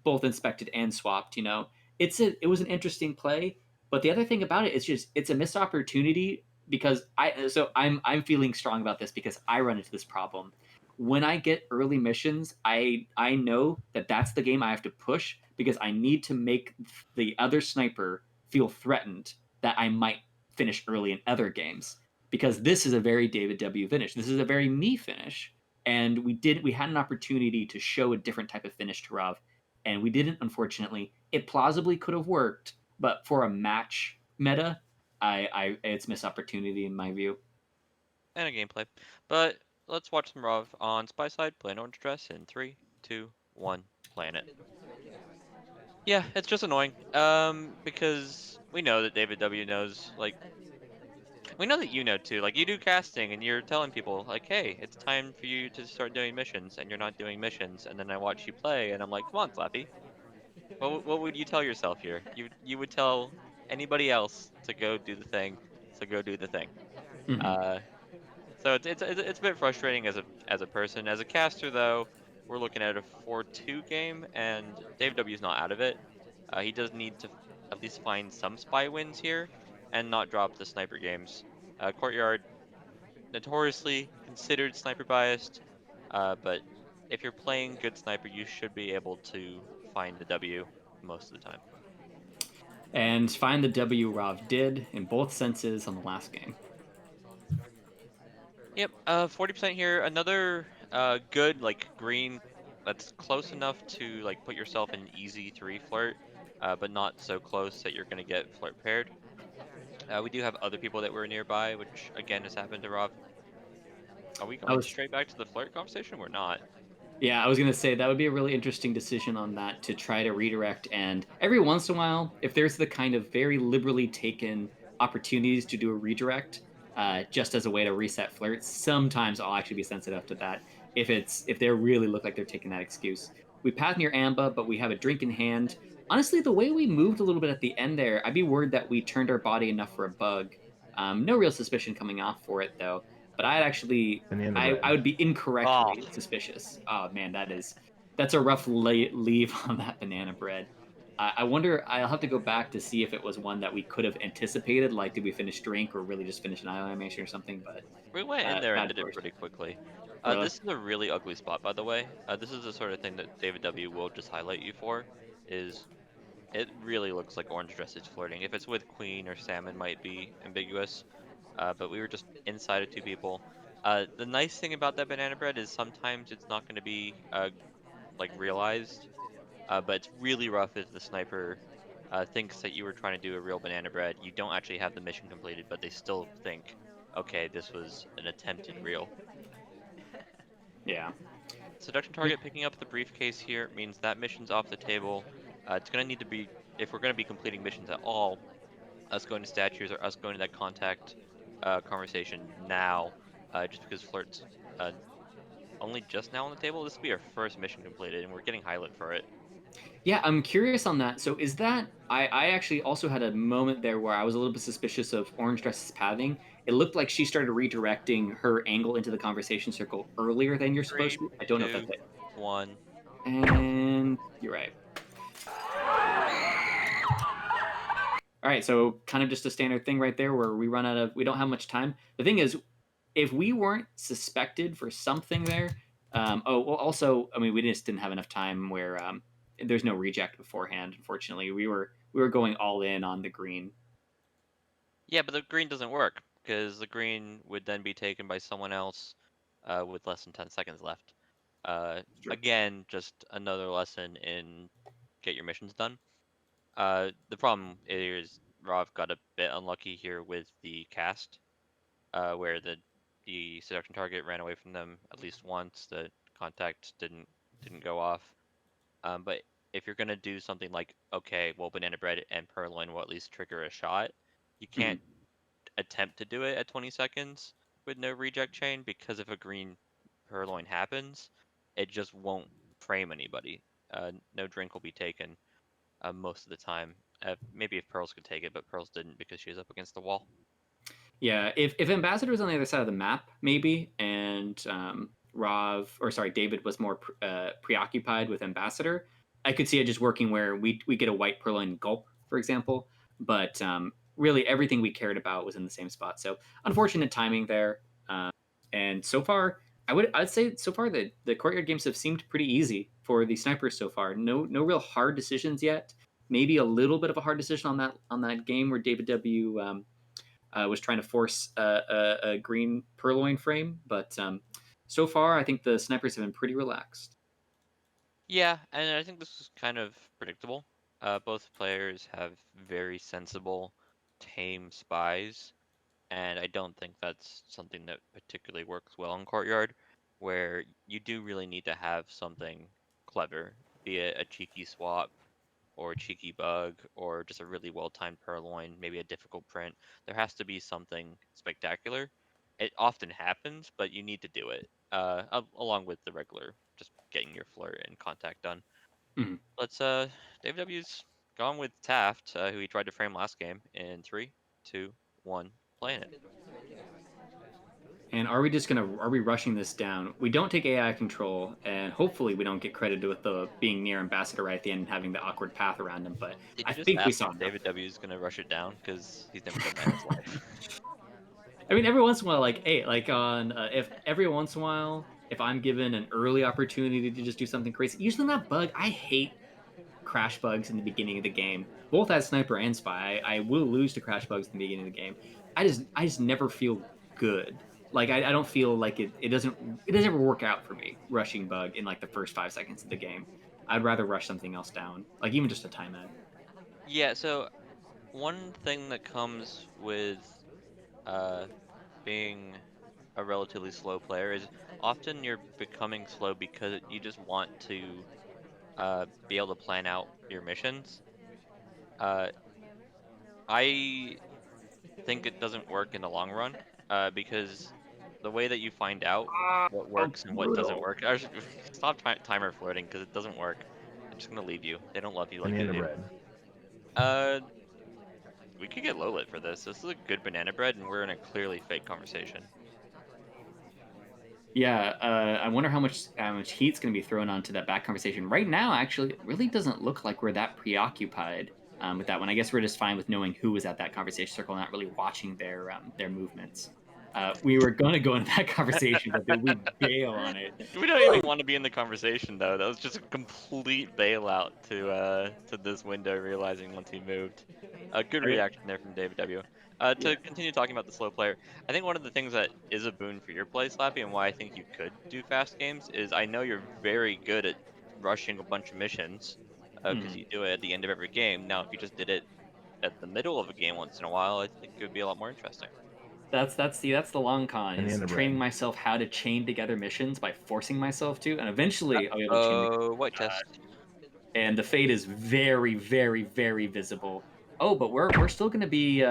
both inspected and swapped. You know, it was an interesting play, but the other thing about it is just it's a missed opportunity because I'm feeling strong about this because I run into this problem when I get early missions, I know that that's the game I have to push because I need to make the other sniper feel threatened that I might finish early in other games because this is a very David W finish. This is a very me finish, and we had an opportunity to show a different type of finish to Rav, and we didn't. Unfortunately, it plausibly could have worked, but for a match meta, I it's missed opportunity in my view.
And a gameplay. But let's watch some Rav on Spy Side, playing Orange Dress in 3, 2, 1, playing it. Yeah, it's just annoying. Because we know that David W knows, like, we know that you know too. Like, you do casting and you're telling people, like, hey, it's time for you to start doing missions, and you're not doing missions. And then I watch you play, and I'm like, come on, Flappy. What would you tell yourself here? You would tell anybody else to go do the thing, so go do the thing.
Mm-hmm.
Uh, So it's a bit frustrating as a person. As a caster, though, we're looking at a 4-2 game, and Dave W is not out of it. He does need to at least find some spy wins here, and not drop the sniper games. Courtyard notoriously considered sniper biased, but if you're playing good sniper, you should be able to find the W most of the time.
And find the W Rav did in both senses on the last game.
Yep, 40% here. Another good like green that's close enough to like put yourself in an easy 3 flirt, but not so close that you're gonna get flirt paired. We do have other people that were nearby, which again has happened to Rob. Are we
I
going
was
straight back to the flirt conversation? We're not.
Yeah, I was gonna say that would be a really interesting decision on that to try to redirect. And every once in a while, if there's the kind of very liberally taken opportunities to do a redirect, just as a way to reset flirts, sometimes I'll actually be sensitive to that. If they really look like they're taking that excuse. We path near Amba, but we have a drink in hand. Honestly, the way we moved a little bit at the end there, I'd be worried that we turned our body enough for a bug. No real suspicion coming off for it though. But I'd actually
Banana
I,
bread.
I would be
Oh,
incorrectly suspicious. Oh man, that's a rough leave on that banana bread. I wonder. I'll have to go back to see if it was one that we could have anticipated. Like, did we finish drink or really just finish an eye animation or something? But
we went in there and
bad
did it
foresight.
pretty quickly.
Really?
This is a really ugly spot, by the way. This is the sort of thing that David W will just highlight you for. Is it really looks like orange dress is flirting. If it's with queen or salmon, might be ambiguous. But we were just inside of two people. The nice thing about that banana bread is sometimes it's not going to be like realized. But it's really rough if the sniper thinks that you were trying to do a real banana bread. You don't actually have the mission completed, but they still think, okay, this was an attempted real.
Yeah.
Seduction target picking up the briefcase here means that mission's off the table. It's going to need to be, if we're going to be completing missions at all, us going to statues or us going to that contact conversation now, just because flirt's uh, only just now on the table. This will be our first mission completed, and we're getting highlight for it.
Yeah, I'm curious on that. So is that I actually also had a moment there where I was a little bit suspicious of Orange Dress's pathing. It looked like she started redirecting her angle into the conversation circle earlier than you're supposed
Three,
to. I don't know if that's
two,
it.
one.
And you're right. All right, so kind of just a standard thing right there where we don't have much time. The thing is, if we weren't suspected for something there, oh, well, also, I mean, we just didn't have enough time where there's no reject beforehand. Unfortunately, we were going all in on the green.
Yeah, but the green doesn't work because the green would then be taken by someone else with less than 10 seconds left.
Sure.
Again, just another lesson in get your missions done. The problem is Rav got a bit unlucky here with the cast, where the seduction target ran away from them at least once. The contact didn't go off. But if you're gonna do something like, okay, well, banana bread and purloin will at least trigger a shot, you
Mhm.
can't attempt to do it at 20 seconds with no reject chain because if a green purloin happens, it just won't frame anybody. No drink will be taken most of the time. Maybe if Pearls could take it, but Pearls didn't because she was up against the wall.
Yeah, if Ambassador was on the other side of the map, maybe, and David was more preoccupied with Ambassador, I could see it just working where we get a white purloin gulp, for example. But really, everything we cared about was in the same spot. So unfortunate timing there. And so far, I'd say so far the courtyard games have seemed pretty easy for the snipers so far. No real hard decisions yet. Maybe a little bit of a hard decision on that game where David W. Was trying to force a green purloin frame, but so far I think the snipers have been pretty relaxed.
Yeah, and I think this is kind of predictable. Both players have very sensible, tame spies, and I don't think that's something that particularly works well in Courtyard, where you do really need to have something clever, be it a cheeky swap or a cheeky bug or just a really well-timed purloin, maybe a difficult print. There has to be something spectacular. It often happens, but you need to do it, along with the regular, just getting your flirt and contact done.
Mhm.
Let's David W's gone with Taft, who he tried to frame last game in 3, 2, 1, playing it.
And are we rushing this down? We don't take AI control, and hopefully we don't get credited with the being near ambassador right at the end and having the awkward path around him. But
Did
I
you just
think we
ask
saw
if
enough.
David W is gonna rush it down because he's never done that in his life?
I mean, every once in a while, like, hey, like on if every once in a while, if I'm given an early opportunity to just do something crazy, usually not bug. I hate crash bugs in the beginning of the game, both as sniper and spy. I will lose to crash bugs in the beginning of the game. I just never feel good. Like I don't feel like it doesn't ever work out for me rushing bug in like the first 5 seconds of the game. I'd rather rush something else down, like even just a time end.
Yeah, so one thing that comes with uh, being a relatively slow player is often you're becoming slow because you just want to be able to plan out your missions. Uh, I think it doesn't work in the long run because the way that you find out what
Oh,
works and what doesn't
brutal.
work. Stop timer flirting because it doesn't work. They're just gonna leave you. They don't love you like they
Banana
do.
bread.
Uh, we could get low lit for this. This is a good banana bread, and we're in a clearly fake conversation.
Yeah, I wonder how much heat's going to be thrown onto that back conversation. Right now, actually, it really doesn't look like we're that preoccupied with that one. I guess we're just fine with knowing who was at that conversation circle, not really watching their movements. We were going to go into that conversation, but then we bail on it.
We don't even want to be in the conversation though. That was just a complete bailout to this window, realizing once he moved. A good
Okay.
reaction there from DavidW.
Yeah.
To continue talking about the slow player, I think one of the things that is a boon for your play, Slappy, and why I think you could do fast games is I know you're very good at rushing a bunch of missions because
Mhm.
you do it at the end of every game. Now, if you just did it at the middle of a game once in a while, I think it would be a lot more interesting.
That's the long con is
Banana
training
bread.
myself how to chain together missions by forcing myself to, and eventually I'll be able to chain.
Oh, white test.
And the fade is very, very, very visible. Oh, but we're still going to be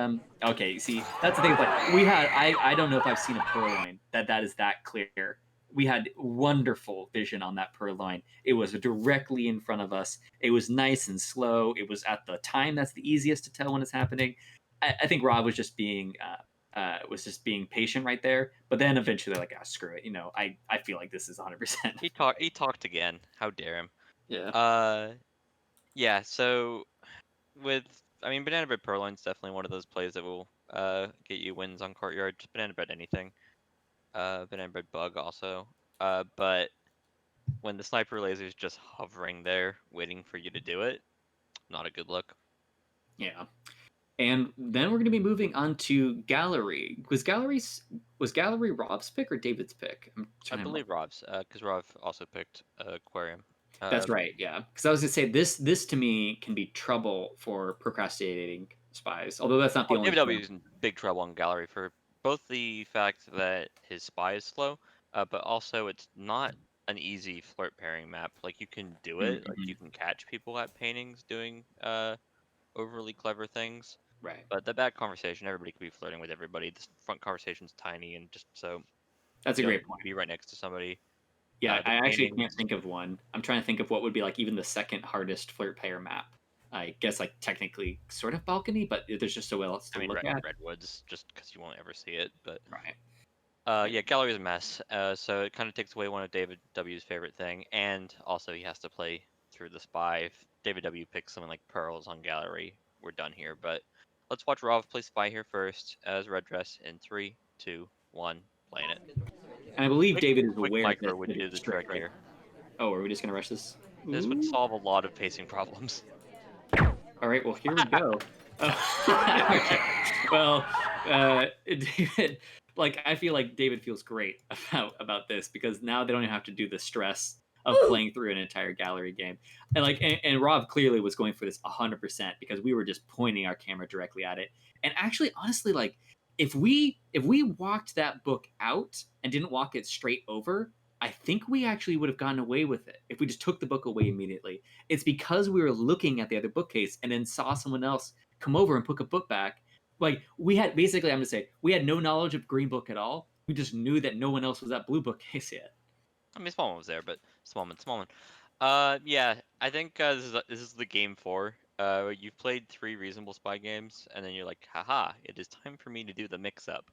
okay. See, that's the thing. Like we had, I don't know if I've seen a purloin that is that clear. We had wonderful vision on that purloin. It was directly in front of us. It was nice and slow. It was at the time that's the easiest to tell when it's happening. I think Rob was just being patient right there. But then eventually, they're like, ah, screw it. I feel like this is 100%.
He talked again. How dare him?
Yeah.
Uh, yeah. So with I mean, Banana Bread Purloin's definitely one of those plays that will get you wins on Courtyard. Just Banana Bread anything. Banana Bread Bug also. But when the sniper laser is just hovering there, waiting for you to do it, not a good look.
Yeah. And then we're going to be moving on to gallery. Was gallery Rob's pick or David's pick? I'm
I
trying to remember.
believe Rob's, because Rob also picked Aquarium.
That's right. Yeah, because I was going to say this to me can be trouble for procrastinating spies. Although that's not the
Oh,
only
David W
thing.
is in big trouble on Gallery for both the fact that his spy is slow, but also it's not an easy flirt pairing map. Like you can do it, like
Mm-hmm.
you can catch people at paintings doing overly clever things.
Right.
But the back conversation, everybody could be flirting with everybody. The front conversation's tiny and just so
That's a
you don't
great
need to
point.
be right next to somebody.
Yeah,
The
I actually
paintings,
can't think of one. I'm trying to think of what would be like even the second hardest flirt pair map. I guess like technically sort of balcony, but there's just so else
I
to
mean,
look at.
redwoods, just because you won't ever see it. But
Right.
yeah, gallery's a mess. So it kind of takes away one of David W's favorite thing, and also he has to play through the spy. If David W picks something like pearls on gallery, we're done here. But let's watch Rav play spy here first as red dress in 3, 2, 1, playing it.
And I believe
Quick,
David is
quick
aware
micro
that
would
it
do
is
the
strict,
trick
right?
here.
Oh, are we just gonna rush this?
This would
Ooh.
solve a lot of pacing problems.
All right, well, here we go. Okay. Well, David, like I feel like David feels great about this because now they don't even have to do the stress of playing through an entire gallery game, and Rob clearly was going for this 100% because we were just pointing our camera directly at it. And actually, honestly, like if we walked that book out and didn't walk it straight over, I think we actually would have gotten away with it if we just took the book away immediately. It's because we were looking at the other bookcase and then saw someone else come over and put a book back. Like we had basically, I'm gonna say, we had no knowledge of Green Book at all. We just knew that no one else was at Blue Bookcase yet.
I mean, Smallman was there, but Smallman. Yeah, I think this is the game 4. You've played 3 reasonable spy games, and then you're like, haha, it is time for me to do the mix-up.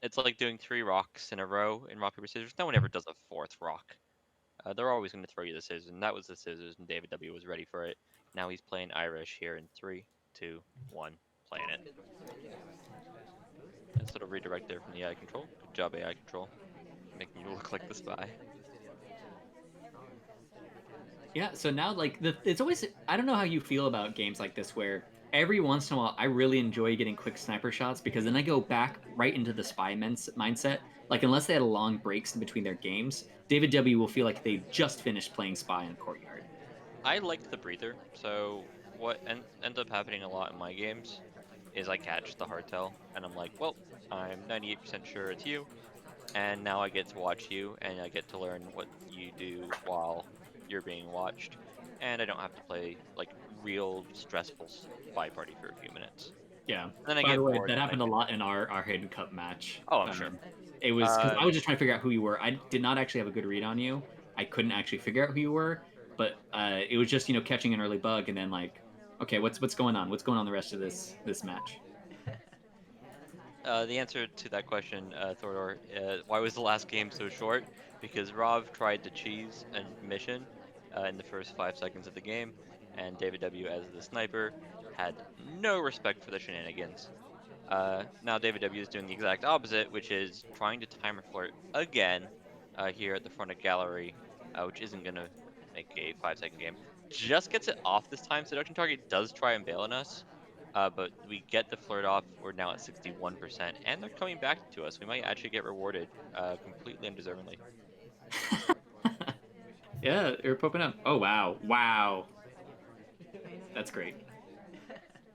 It's like doing 3 rocks in a row in rock paper scissors. No one ever does a 4th rock. They're always going to throw you the scissors, and that was the scissors, and David W was ready for it. Now he's playing Irish here in 3, 2, 1, playing it. Nice little redirect there from the AI control. Good job, AI control, making you look like the spy.
Yeah, so now like it's always, I don't know how you feel about games like this where every once in a while I really enjoy getting quick sniper shots because then I go back right into the spy mindset. Like unless they had long breaks in between their games, David W will feel like they just finished playing spy on Courtyard.
I liked the breather, so what ends up happening a lot in my games is I catch the hardtail, and I'm like, well, I'm 98% sure it's you, and now I get to watch you, and I get to learn what you do while you're being watched, and I don't have to play like real stressful spy party for a few minutes.
Yeah.
Then I
By the
get
way,
bored,
that
and I
happened a
can.
lot in our Hidden Cup match.
Oh, I'm sure.
It was because
Uh,
I was just trying to figure out who you were. I did not actually have a good read on you. I couldn't actually figure out who you were, but it was just catching an early bug and then like, okay, what's going on? What's going on the rest of this match?
the answer to that question, Thordor, why was the last game so short? Because Rov tried to cheese a mission in the first 5 seconds of the game, and David W. as the sniper had no respect for the shenanigans. Now David W is doing the exact opposite, which is trying to timer flirt again here at the front of gallery, which isn't gonna make a 5 second game. Just gets it off this time. Seduction target does try and bail on us, but we get the flirt off. We're now at 61%, and they're coming back to us. We might actually get rewarded completely undeservingly.
Yeah, you're popping up. Oh wow, wow, that's great.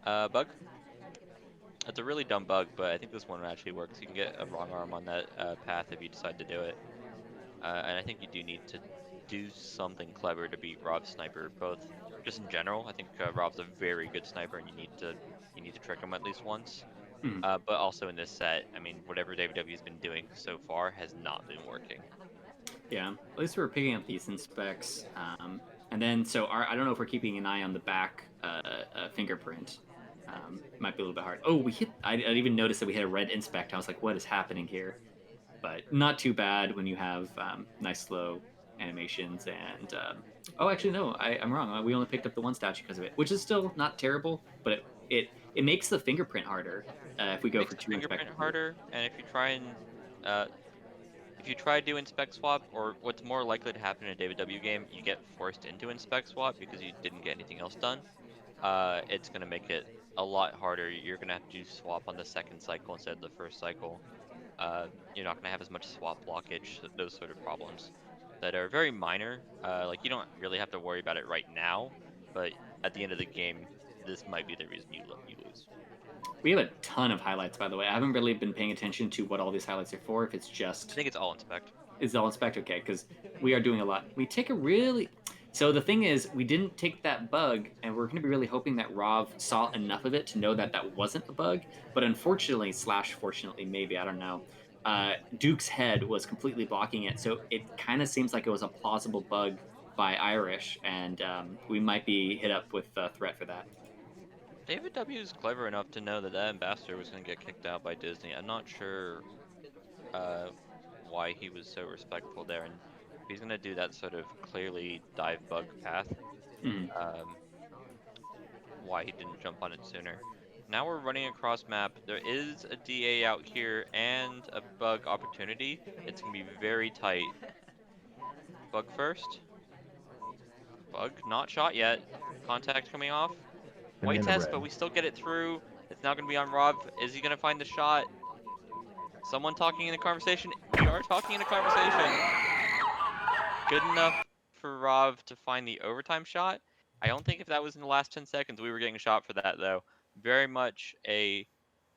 Bug. It's a really dumb bug, but I think this one actually works. You can get a wrong arm on that path if you decide to do it. And I think you do need to do something clever to beat Rob's sniper, both just in general. I think Rob's a very good sniper, and you need to trick him at least once.
Mhm.
But also in this set, I mean, whatever WW has been doing so far has not been working.
Yeah, at least we're picking up decent specs. And then so I don't know if we're keeping an eye on the back fingerprint. Might be a little bit hard. Oh, we hit. I didn't even notice that we had a red inspect. I was like, what is happening here? But not too bad when you have nice slow animations and oh actually no I'm wrong, we only picked up the one statue because of it, which is still not terrible, but it makes the fingerprint harder if we
It
go
makes
for
the
two
fingerprint
inspectors.
harder, and uh, if you try to do inspect swap, or what's more likely to happen in a WW game, you get forced into inspect swap because you didn't get anything else done. It's gonna make it a lot harder. You're gonna have to do swap on the second cycle instead of the first cycle. You're not gonna have as much swap blockage, those sort of problems that are very minor. Like you don't really have to worry about it right now, but at the end of the game, this might be the reason you lose.
We have a ton of highlights, by the way. I haven't really been paying attention to what all these highlights are for, if it's
I
just
think it's all inspect.
is all inspect. Okay, because we are doing a lot. We take a really so the thing is we didn't take that bug, and we're going to be really hoping that Rov saw enough of it to know that that wasn't a bug. But unfortunately, slash fortunately, maybe I don't know. Duke's head was completely blocking it, so it kind of seems like it was a plausible bug by Irish, and we might be hit up with a threat for that.
David W is clever enough to know that that ambassador was going to get kicked out by Disney. I'm not sure uh, why he was so respectful there, and if he's going to do that sort of clearly dive bug path,
Mm.
um, why he didn't jump on it sooner. Now we're running across map. There is a DA out here and a bug opportunity. It's going to be very tight. Bug first. Bug not shot yet. Contact coming off.
Enemy
White
in the
test, but
red.
we still get it through. It's now going to be on Rob. Is he going to find the shot? Someone talking in a conversation. We are talking in a conversation. Good enough for Rob to find the overtime shot. I don't think if that was in the last 10 seconds, we were getting a shot for that, though. Very much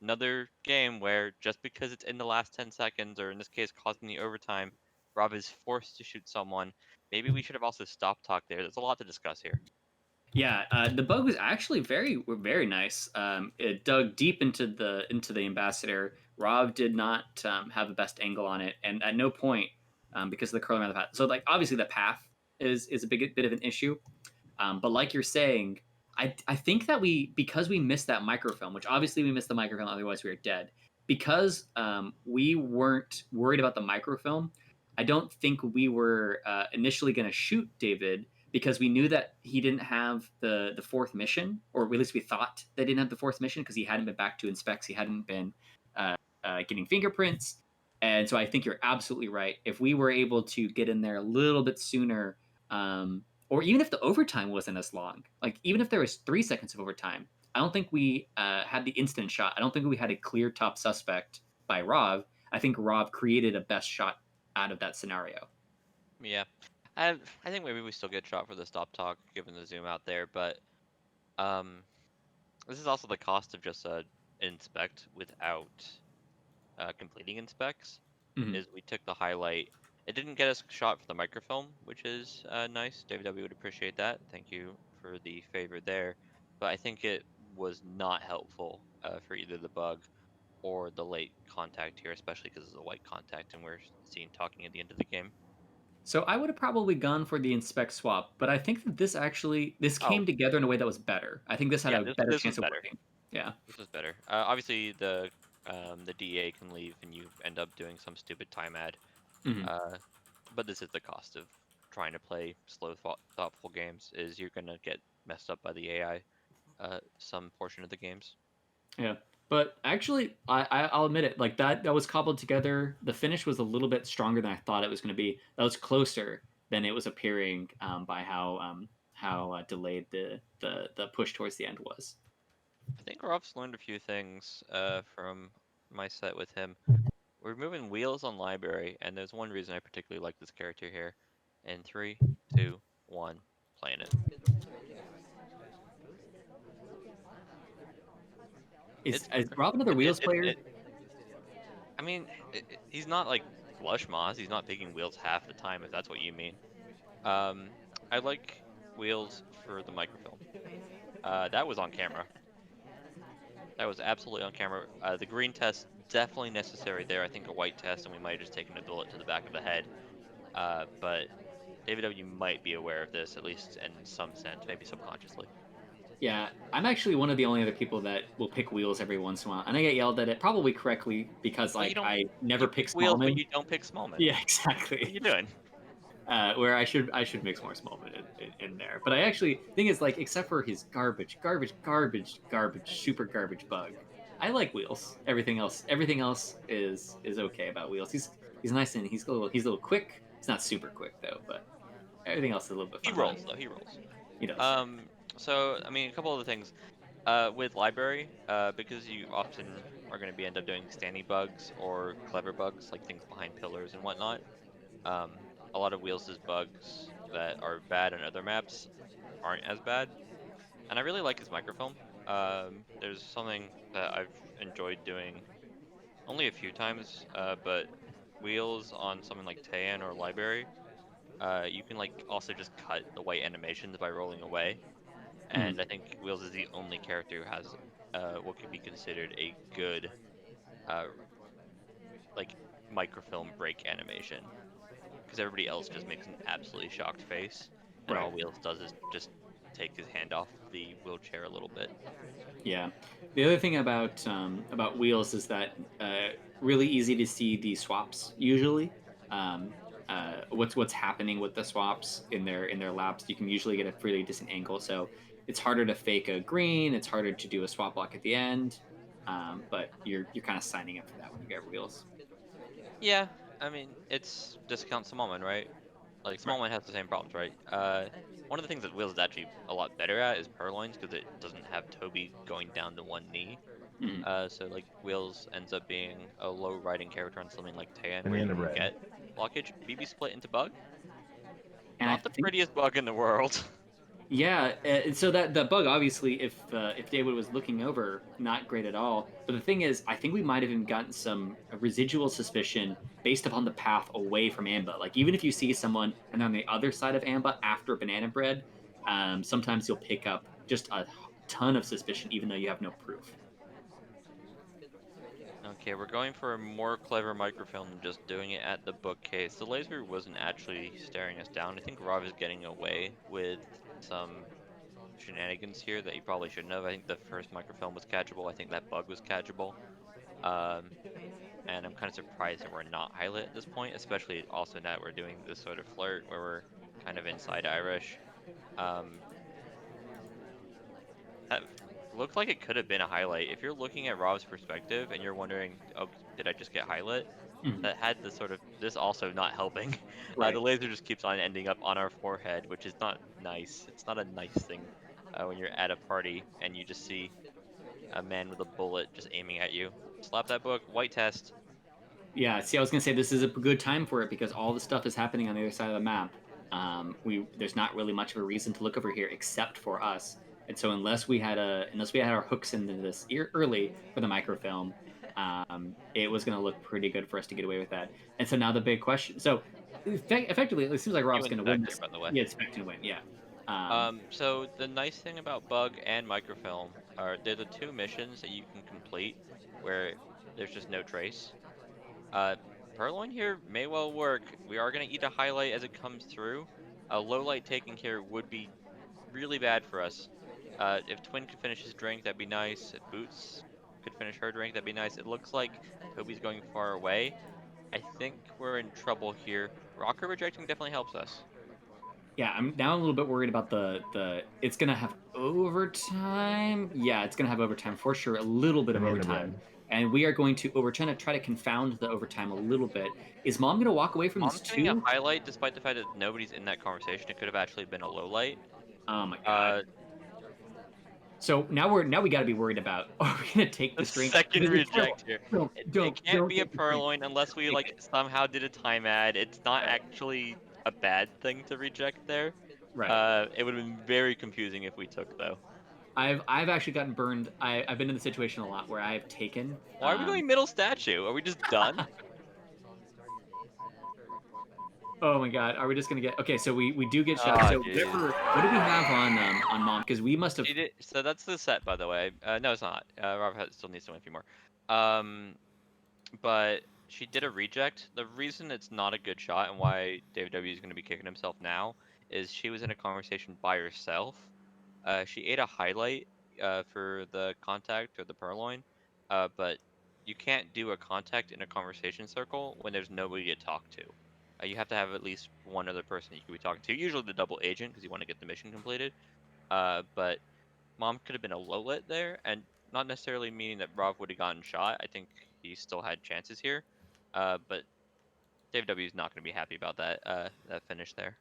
another game where just because it's in the last 10 seconds, or in this case, causing the overtime, Rob is forced to shoot someone. Maybe we should have also stopped talk there. There's a lot to discuss here.
Yeah, the bug was actually very nice. It dug deep into the ambassador. Rob did not have the best angle on it, and at no point, because of the curling around the path. So like obviously the path is a bit of an issue. But like you're saying, I think that because we missed that microfilm, which obviously we missed the microfilm, otherwise we were dead. Because we weren't worried about the microfilm, I don't think we were initially going to shoot David because we knew that he didn't have the fourth mission, or at least we thought they didn't have the fourth mission because he hadn't been back to inspects, he hadn't been getting fingerprints, and so I think you're absolutely right. If we were able to get in there a little bit sooner, or even if the overtime wasn't as long, like even if there was 3 seconds of overtime, I don't think we had the instant shot. I don't think we had a clear top suspect by Rob. I think Rob created a best shot out of that scenario.
Yeah. I think maybe we still get shot for the stop talk given the zoom out there, but Um, this is also the cost of just inspect without completing inspects.
Mhm.
Is we took the highlight. It didn't get us shot for the microfilm, which is nice. DavidW would appreciate that. Thank you for the favor there. But I think it was not helpful for either the bug or the late contact here, especially because it's a white contact and we're seen talking at the end of the game.
So I would have probably gone for the inspect swap, but I think that this
Oh,
came together in a way that was better. I think this had
yeah,
a
this
better
this was
chance of
better.
working. Yeah.
This was better. Obviously, the DA can leave and you end up doing some stupid time ad.
Mhm.
Uh, but this is the cost of trying to play slow, thoughtful games. Is you're gonna get messed up by the AI. Some portion of the games.
Yeah. But actually, I'll admit it. Like that was cobbled together. The finish was a little bit stronger than I thought it was going to be. That was closer than it was appearing by how delayed the push towards the end was.
I think Rob's learned a few things from my set with him. We're moving wheels on library, and there's one reason I particularly like this character here. In three, two, one, playing it.
Is Rob another wheels player?
It I mean, he's not like Flush Moss. He's not taking wheels half the time, if that's what you mean. Um, I like wheels for the microfilm. That was on camera. That was absolutely on camera. The green test definitely necessary there. I think a white test, and we might have just taken a bullet to the back of the head. But DavidW might be aware of this, at least in some sense, maybe subconsciously.
Yeah, I'm actually one of the only other people that will pick wheels every once in a while, and I get yelled at it probably correctly because
Well, you
like
don't.
I never
You
pick
pick wheels, but
Smallman.
you don't pick Smallman.
Yeah,
What are
exactly.
you doing?
Where I should mix more Smallman in there. But I actually thing is like except for his garbage, super garbage bug, I like Wheels. Everything else is okay about Wheels. He's nice and he's a little quick. He's not super quick though, but everything else is a little bit
He
fun about
rolls
him.
though. He rolls.
He does.
Um. So I mean, a couple of the things. With library, because you often are going to be end up doing standing bugs or clever bugs, like things behind pillars and whatnot. A lot of Wheels' bugs that are bad on other maps aren't as bad, and I really like his microfilm. There's something that I've enjoyed doing only a few times, but Wheels on something like Taiyan or Library, you can like also just cut the white animations by rolling away,
Mhm.
and I think Wheels is the only character who has what could be considered a good uh, like microfilm break animation, because everybody else just makes an absolutely shocked face, and
Right.
all Wheels does is just take his hand off the wheelchair a little bit.
Yeah. The other thing about wheels is that really easy to see the swaps usually. Um, what's happening with the swaps in their laps? You can usually get a really decent angle, so it's harder to fake a green. It's harder to do a swap block at the end, but you're kind of signing up for that when you get wheels.
Yeah, I mean it's discount Smallman, right? Like
Right.
Smallman has the same problems, right? One of the things that Wheels is actually a lot better at is purloins because it doesn't have Toby going down to one knee.
Mhm.
So like Wheels ends up being a low riding character on something like Tan where you
Banana
can
bread.
get blockage. BB split into bug,
And I
not the
think
prettiest bug in the world.
Yeah, so that bug obviously, if David was looking over, not great at all. But the thing is, I think we might have even gotten some residual suspicion based upon the path away from Amba. Like even if you see someone and they're on the other side of Amba after banana bread, sometimes you'll pick up just a ton of suspicion, even though you have no proof.
Okay, we're going for a more clever microfilm than just doing it at the bookcase. The laser wasn't actually staring us down. I think Rav is getting away with some shenanigans here that he probably shouldn't have. I think the first microfilm was catchable. I think that bug was catchable. Um, and I'm kind of surprised that we're not highlight at this point, especially also now that we're doing this sort of flirt where we're kind of inside Irish. Um, that looked like it could have been a highlight. If you're looking at Rob's perspective and you're wondering, oh, did I just get highlight?
Mhm.
That had the sort of this also not helping. The
Right.
laser just keeps on ending up on our forehead, which is not nice. It's not a nice thing when you're at a party and you just see a man with a bullet just aiming at you. Slap that book, white test.
Yeah, see, I was gonna say this is a good time for it because all the stuff is happening on the other side of the map. There's not really much of a reason to look over here except for us, And so unless we had our hooks into this early for the microfilm, it was going to look pretty good for us to get away with that. And so now the big question. So effectively, it seems like Rob's going to win
Spectre,
this.
by the way.
Yeah, expecting to win. Yeah.
So the nice thing about Bug and Microfilm are they're the two missions that you can complete where there's just no trace. Purloin here may well work. We are gonna eat a highlight as it comes through. A low light taking here would be really bad for us. If Twin could finish his drink, that'd be nice. If Boots could finish her drink, that'd be nice. It looks like Toby's going far away. I think we're in trouble here. Rocker rejecting definitely helps us.
Yeah, I'm now a little bit worried about the. It's gonna have overtime. Yeah, it's gonna have overtime for sure. A little bit of overtime, and we are going to try to confound the overtime a little bit. Is Mom gonna walk away from this
Mom's getting a
too?
highlight despite the fact that nobody's in that conversation. It could have actually been a low light.
Oh my god.
Uh,
So now we got to be worried about. Are we gonna take
the
this drink?
second
Because
reject here. It can't
don't
be a
take the drink.
purloin unless we
Take
like
it.
somehow did a time ad. It's not actually a bad thing to reject there.
Right.
It would have been very confusing if we took though.
I've actually gotten burned. I've been in the situation a lot where I've taken.
Why are we going middle statue? Are we just done?
Oh my god, are we just gonna get? Okay, so we do get shot.
Oh,
So
jeez.
what do we have on Mom? Because we must have.
So that's the set, by the way. No, it's not. Rob still needs to win a few more. Um, but she did a reject. The reason it's not a good shot and why DavidW is going to be kicking himself now is she was in a conversation by herself. She ate a highlight for the contact or the purloin, but you can't do a contact in a conversation circle when there's nobody to talk to. You have to have at least one other person you could be talking to. Usually the double agent because you want to get the mission completed. But Mom could have been a low lit there, and not necessarily meaning that Rob would have gotten shot. I think he still had chances here. But Dave W is not going to be happy about that finish there.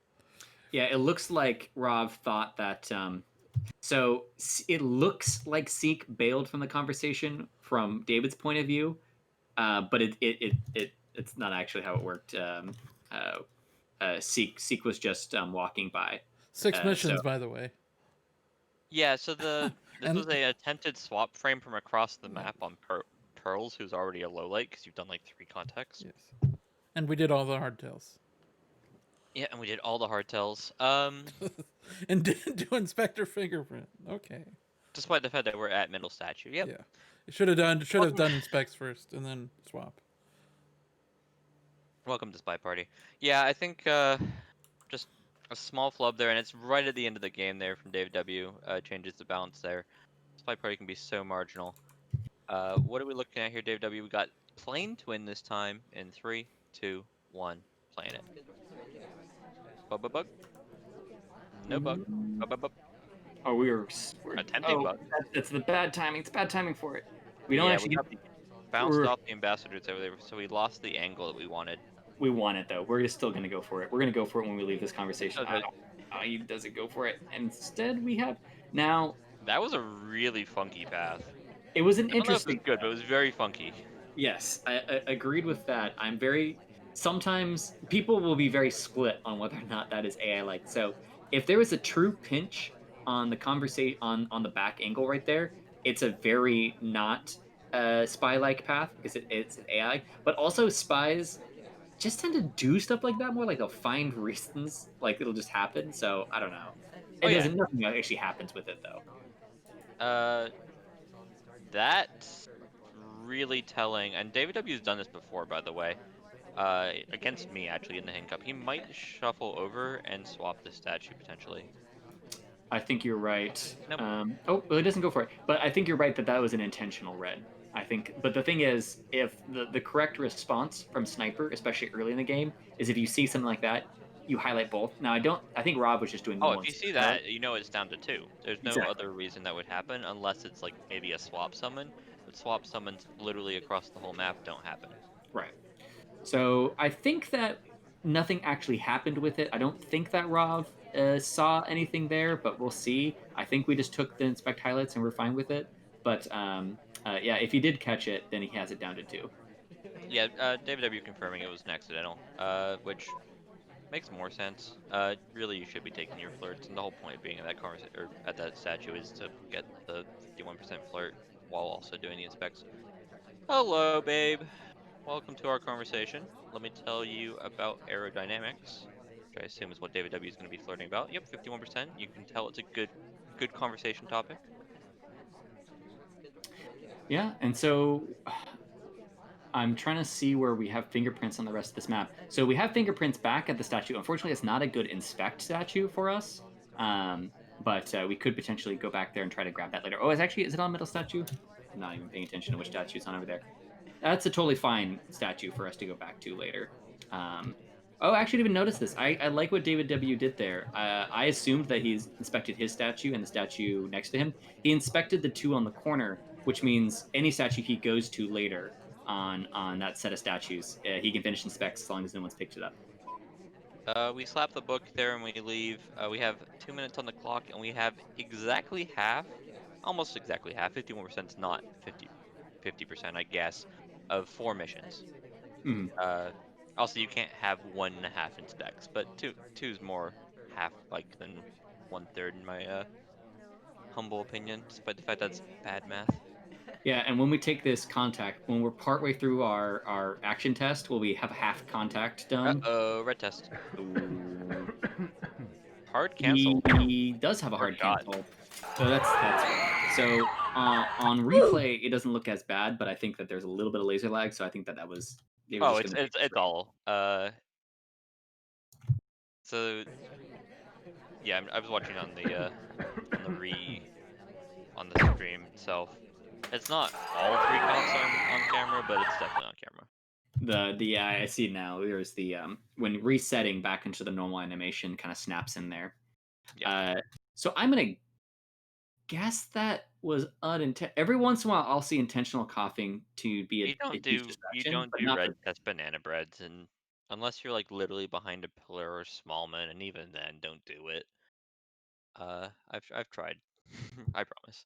Yeah, it looks like Rob thought that. So it looks like Seek bailed from the conversation from David's point of view, but it's not actually how it worked. Seek was just walking by.
6 missions, by the way.
Yeah, so this
And-
was a attempted swap frame from across the map on Pearls, who's already a low light because you've done like 3 contacts.
Yes. And we did all the hardtails.
Yeah, and we did all the hardtails.
And didn't do inspector fingerprint. Okay.
Despite the fact that we're at middle statue. Yep.
Yeah. Should have done inspects first and then swap.
Welcome to SpyParty. Yeah, I think just a small flub there, and it's right at the end of the game there from DavidW. Changes the balance there. SpyParty can be so marginal. What are we looking at here, DavidW? We got plane to win this time in 3, 2, 1. Playing it. Bug. No bug. Bug.
Oh, we're
attempting bug.
That's the bad timing. It's bad timing for it. We don't actually
bounced off the ambassadors over there, so we lost the angle that we wanted.
We want it though. We're still gonna go for it. We're gonna go for it when we leave this conversation. He doesn't go for it. Instead, we have now.
That was a really funky path.
It was an interesting.
It was good, but it was very funky.
Yes, I agreed with that. I'm very. Sometimes people will be very split on whether or not that is AI like. So if there was a true pinch on the conversation on the back angle right there, it's a very not spy-like path because it's an AI. But also spies just tend to do stuff like that more. Like they'll find reasons, like it'll just happen. So I don't know. Nothing actually happens with it though.
That's really telling. And DavidW's done this before, by the way. Against me, actually, in the handcuff. He might shuffle over and swap the statue, potentially.
I think you're right.
Nope.
It doesn't go for it. But I think you're right that was an intentional red. I think. But the thing is, if the correct response from Sniper, especially early in the game, is if you see something like that, you highlight both. Now, I think Rob was just doing
if you see that, you know it's down to 2. There's no
Exactly.
other reason that would happen unless it's like maybe a swap summon. But swap summons literally across the whole map don't happen.
Right. So I think that nothing actually happened with it. I don't think that Rob saw anything there, but we'll see. I think we just took the inspect highlights and we're fine with it. But yeah, if he did catch it, then he has it down to 2.
Yeah, DavidW confirming it was an accidental, which Makes more sense. Really, you should be taking your flirts, and the whole point of being at that conversation or at that statue is to get the 51% flirt while also doing the inspects. Hello, babe. Welcome to our conversation. Let me tell you about aerodynamics, which I assume is what David W is going to be flirting about. Yep, 51%. You can tell it's a good conversation topic.
Yeah, and so I'm trying to see where we have fingerprints on the rest of this map. So we have fingerprints back at the statue. Unfortunately, it's not a good inspect statue for us. But we could potentially go back there and try to grab that later. Oh, is it on middle statue? I'm not even paying attention to which statue it's on over there. That's a totally fine statue for us to go back to later. Oh, I actually didn't even notice this. I like what David W did there. I assumed that he's inspected his statue and the statue next to him. He inspected the two on the corner, which means any statue he goes to later on that set of statues, he can finish inspects as long as no one's picked it up.
We slap the book there and we leave. We have 2 minutes on the clock, and we have exactly half, almost exactly half, 51% is not 50%, I guess, of 4 missions.
Mm.
Also, you can't have 1.5 in specs, but two's more half like than 1/3 in my humble opinion, despite the fact that's bad math.
Yeah, and when we take this contact, when we're partway through our action test, will we have half contact done?
Uh-oh, red test.
Ooh.
Hard cancel.
He does have a
Or
hard
shot.
cancel. So that's rough. So on replay, it doesn't look as bad, but I think that there's a little bit of laser lag. So I think that was they were
Oh,
just
it's
going to
it's it's all. So yeah, I was watching on the on the stream itself. It's not all 3 cops on camera, but it's definitely on camera.
the I see now. There's the when resetting back into the normal animation kind of snaps in there.
Yeah.
So I'm gonna guess that was unintentional. Every once in a while, I'll see intentional coughing to be a huge
You
distraction,
don't
but
do
not
red
for.
test banana breads, and unless you're like literally behind a pillar or smallman, and even then, don't do it. I've tried. I promise.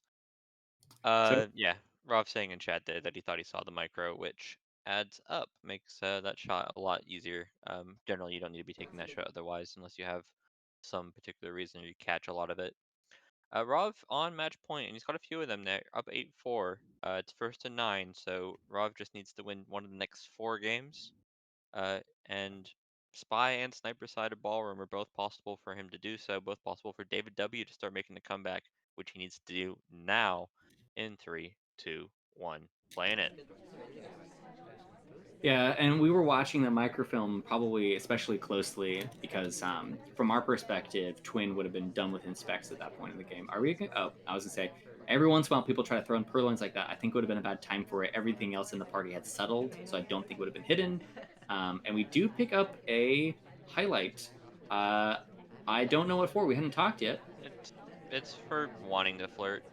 So
Yeah. Rob saying in chat there that he thought he saw the micro, which adds up, makes that shot a lot easier. Generally, you don't need to be taking that shot otherwise, unless you have some particular reason you catch a lot of it. Rov on match point, and he's got a few of them there, up 8-4. It's first and 9, so Rov just needs to win one of the next 4 games. And Spy and Sniper side of Ballroom are both possible for him to do so, both possible for David W to start making the comeback, which he needs to do now in 3, 2, 1. Playing it.
yeah, and we were watching the microfilm probably especially closely because from our perspective, Twin would have been done with inspects at that point in the game. Are we? Oh, I was gonna say. Every once in a while, people try to throw in purloins like that. I think it would have been a bad time for it. Everything else in the party had settled, so I don't think it would have been hidden. And we do pick up a highlight. I don't know what for. We hadn't talked yet.
It's for wanting to flirt.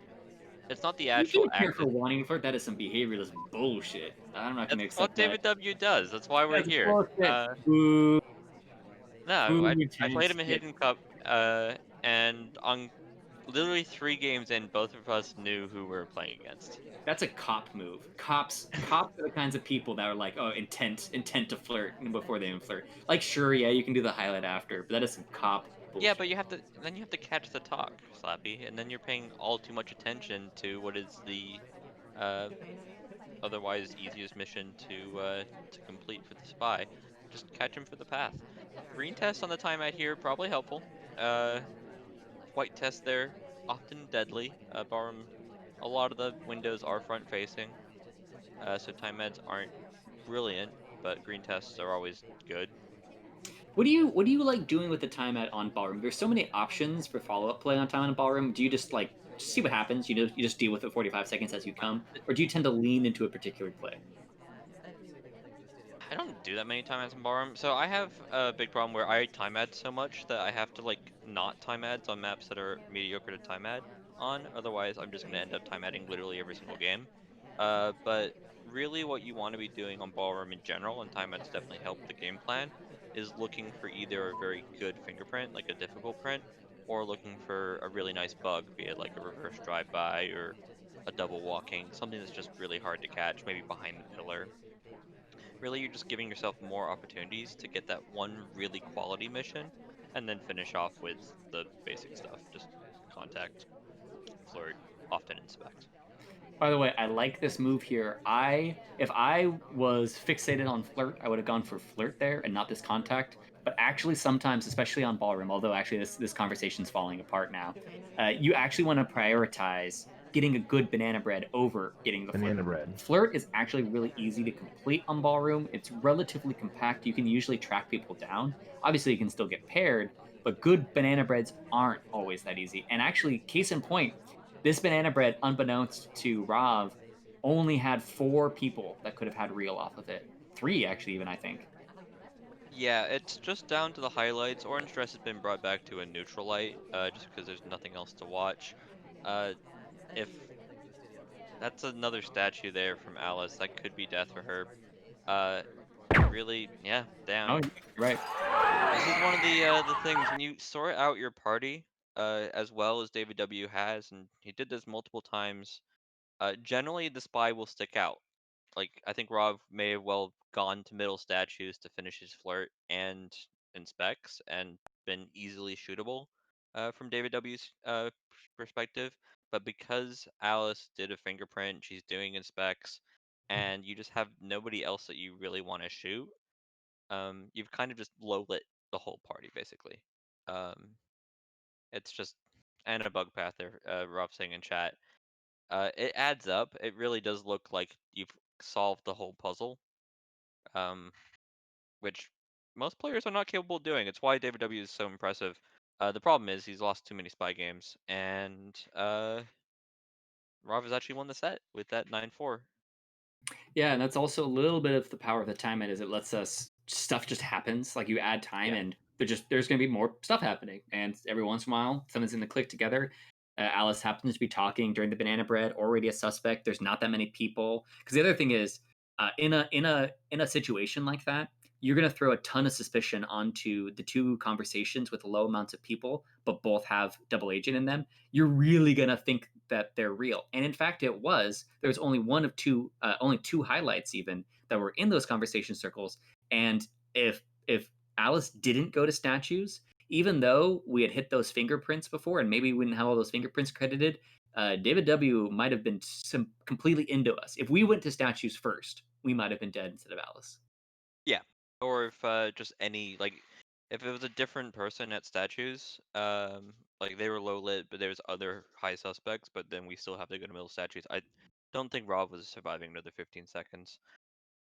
It's not the
You
actual
don't care
act.
for wanting to flirt. That is some behaviorless bullshit. I'm not
That's
gonna
what
accept that.
David W does. That's why we're
That's
here.
bullshit. Boo.
No,
Boo.
I played
Tense.
him in Hidden Cup, and on literally 3 games in, both of us knew who we were playing against.
That's a cop move. Cops are the kinds of people that are like, oh, intent to flirt before they even flirt. Like, sure, yeah, you can do the highlight after, but that is some cop
Yeah,
bullshit.
but you have to catch the talk, Slappy, and then you're paying all too much attention to what is the uh, otherwise easiest mission to complete for the spy. Just catch him for the path. Green test on the timeout here, probably helpful. Uh, White test there, often deadly. Barham, a lot of the windows are front facing, so time meds aren't brilliant, but green tests are always good.
What do you like doing with the time at on ballroom? There's so many options for follow up play on time on ballroom. Do you just like see what happens? You just deal with it 45 seconds as you come, or do you tend to lean into a particular play?
I don't do that many times in Barroom, so I have a big problem where I time add so much that I have to like not time ads on maps that are mediocre to time add on. Otherwise, I'm just gonna end up time adding literally every single game. But really, what you want to be doing on Ballroom in general, and time ads definitely help the game plan, is looking for either a very good fingerprint, like a difficult print, or looking for a really nice bug, be it like a reverse drive-by or a double walking, something that's just really hard to catch, maybe behind the pillar. really you're just giving yourself more opportunities to get that one really quality mission, and then finish off with the basic stuff, just contact, flirt, often inspect.
By the way, I like this move here. If I was fixated on flirt, I would have gone for flirt there and not this contact. But actually, sometimes, especially on ballroom, although actually this conversation's falling apart now, you actually want to prioritize getting a good banana bread over getting the
Banana
flirt.
bread.
Flirt is actually really easy to complete on ballroom. It's relatively compact. You can usually track people down. Obviously, you can still get paired, but good banana breads aren't always that easy. And actually, case in point, this banana bread, unbeknownst to Rav, only had 4 people that could have had real off of it. 3, actually, even, I think.
Yeah, it's just down to the highlights. Orange dress has been brought back to a neutral light, just because there's nothing else to watch. Uh, if that's another statue there from Alice, that could be death for her. Uh, really, yeah,
Oh,
damn.
you're right.
This is one of the things when you sort out your party, as well as David W has, and he did this multiple times. Generally the spy will stick out. Like I think Rob may have well gone to middle statues to finish his flirt and inspects and been easily shootable, from David W's perspective. But because Alice did a fingerprint, she's doing inspects, and you just have nobody else that you really want to shoot. You've kind of just low lit the whole party basically. Um, it's just and a bug path there. Rob saying in chat. It adds up. It really does look like you've solved the whole puzzle, um, which most players are not capable of doing. It's why David W is so impressive. The problem is he's lost too many spy games, and Rob has actually won the set with that 9-4.
Yeah, and that's also a little bit of the power of the time it lets us stuff just happens. Like you add time
Yeah.
and there's gonna be more stuff happening. And every once in a while, something's gonna click together. Alice happens to be talking during the banana bread, already a suspect. There's not that many people. Because the other thing is, in a situation like that, you're gonna throw a ton of suspicion onto the 2 conversations with low amounts of people, but both have double agent in them. You're really gonna think that they're real. And in fact, it was. There was only one of two, only 2 highlights even that were in those conversation circles. And if Alice didn't go to statues, even though we had hit those fingerprints before, and maybe we didn't have all those fingerprints credited, David W might have been completely into us. If we went to statues first, we might have been dead instead of Alice.
Yeah. Or if just any like if it was a different person at statues, like they were low lit, but there's other high suspects, but then we still have to go to middle statues. I don't think Rob was surviving another 15 seconds.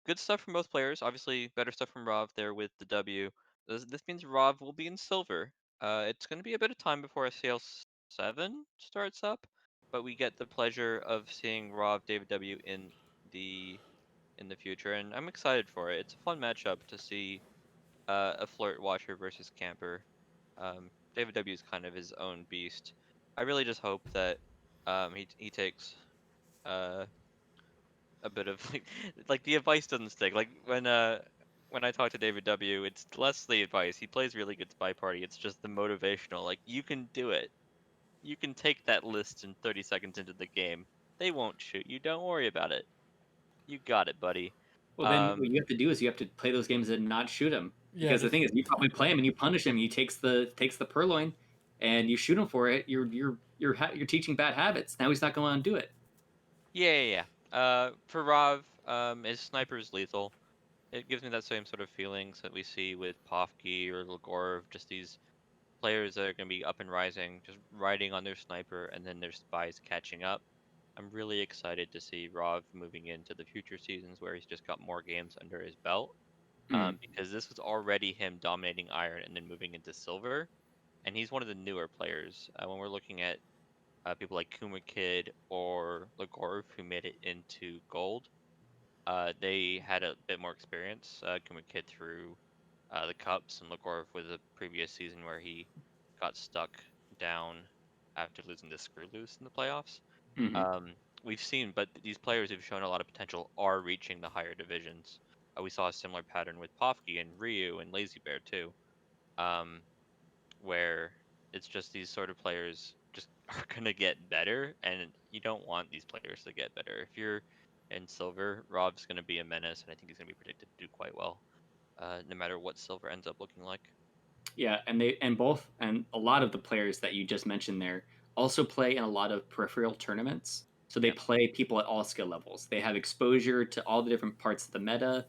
Good stuff from both players. Obviously, better stuff from Rov there with the W. This means Rov will be in silver. It's going to be a bit of time before SCL7 starts up, but we get the pleasure of seeing Rov David W the in the future, and I'm excited for it. It's a fun matchup to see a flirt watcher versus camper. David W is kind of his own beast. I really just hope that he takes uh, a bit of like the advice doesn't stick. Like when I talk to David W, it's less the advice. He plays really good spy party. It's just the motivational. Like you can do it. You can take that list in 30 seconds into the game. They won't shoot you. Don't worry about it. You got it, buddy.
Well, then what
Um,
you have to do is you have to play those games and not shoot him.
Yeah,
Because the
just
thing is, you probably play him and you punish him. He takes the purloin, and you shoot him for it. You're teaching bad habits. Now he's not going to do it.
yeah. For Rov, his sniper is lethal. It gives me that same sort of feelings that we see with Pofke or Lagorov, just these players that are going to be up and rising, just riding on their sniper, and then their spies catching up. I'm really excited to see Rov moving into the future seasons where he's just got more games under his belt.
Mm.
Because this was already him dominating Iron and then moving into Silver, and he's one of the newer players. When we're looking at people like Kuma Kid or Lagorov who made it into Gold, they had a bit more experience. Kuma Kid through the Cups, and Lagorov was a previous season where he got stuck down after losing to Screw Loose in the playoffs.
Hmm.
We've seen, but these players who've shown a lot of potential are reaching the higher divisions. We saw a similar pattern with Pofke and Ryu and Lazy Bear too, um, where it's just these sort of players just are gonna get better, and you don't want these players to get better. If you're in silver, Rob's going to be a menace, and I think he's going to be predicted to do quite well, no matter what silver ends up looking like.
Yeah, and a lot of the players that you just mentioned there also play in a lot of peripheral tournaments. So they
Yep.
play people at all skill levels. They have exposure to all the different parts of the meta,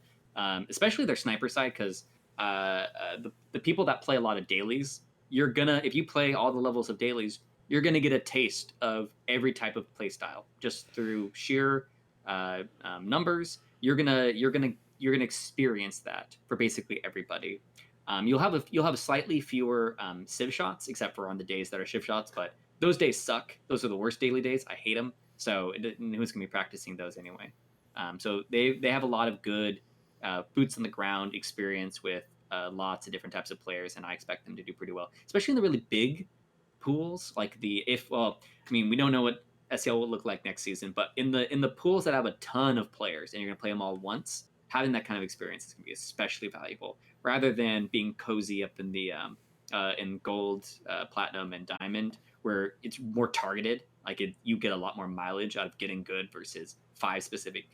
especially their sniper side, because the people that play a lot of dailies, if you play all the levels of dailies, you're gonna get a taste of every type of play style just through sheer numbers. You're gonna experience that for basically everybody. You'll have slightly fewer civ shots, except for on the days that are shiv shots, but those days suck. Those are the worst daily days. I hate them. So who's gonna be practicing those anyway? So they have a lot of good boots on the ground experience with lots of different types of players, and I expect them to do pretty well, especially in the really big pools. Like we don't know what SCL will look like next season, but in the pools that have a ton of players and you're gonna play them all once, having that kind of experience is gonna be especially valuable rather than being cozy up in the in gold, platinum, and diamond, where it's more targeted. You get a lot more mileage out of getting good versus 5 specific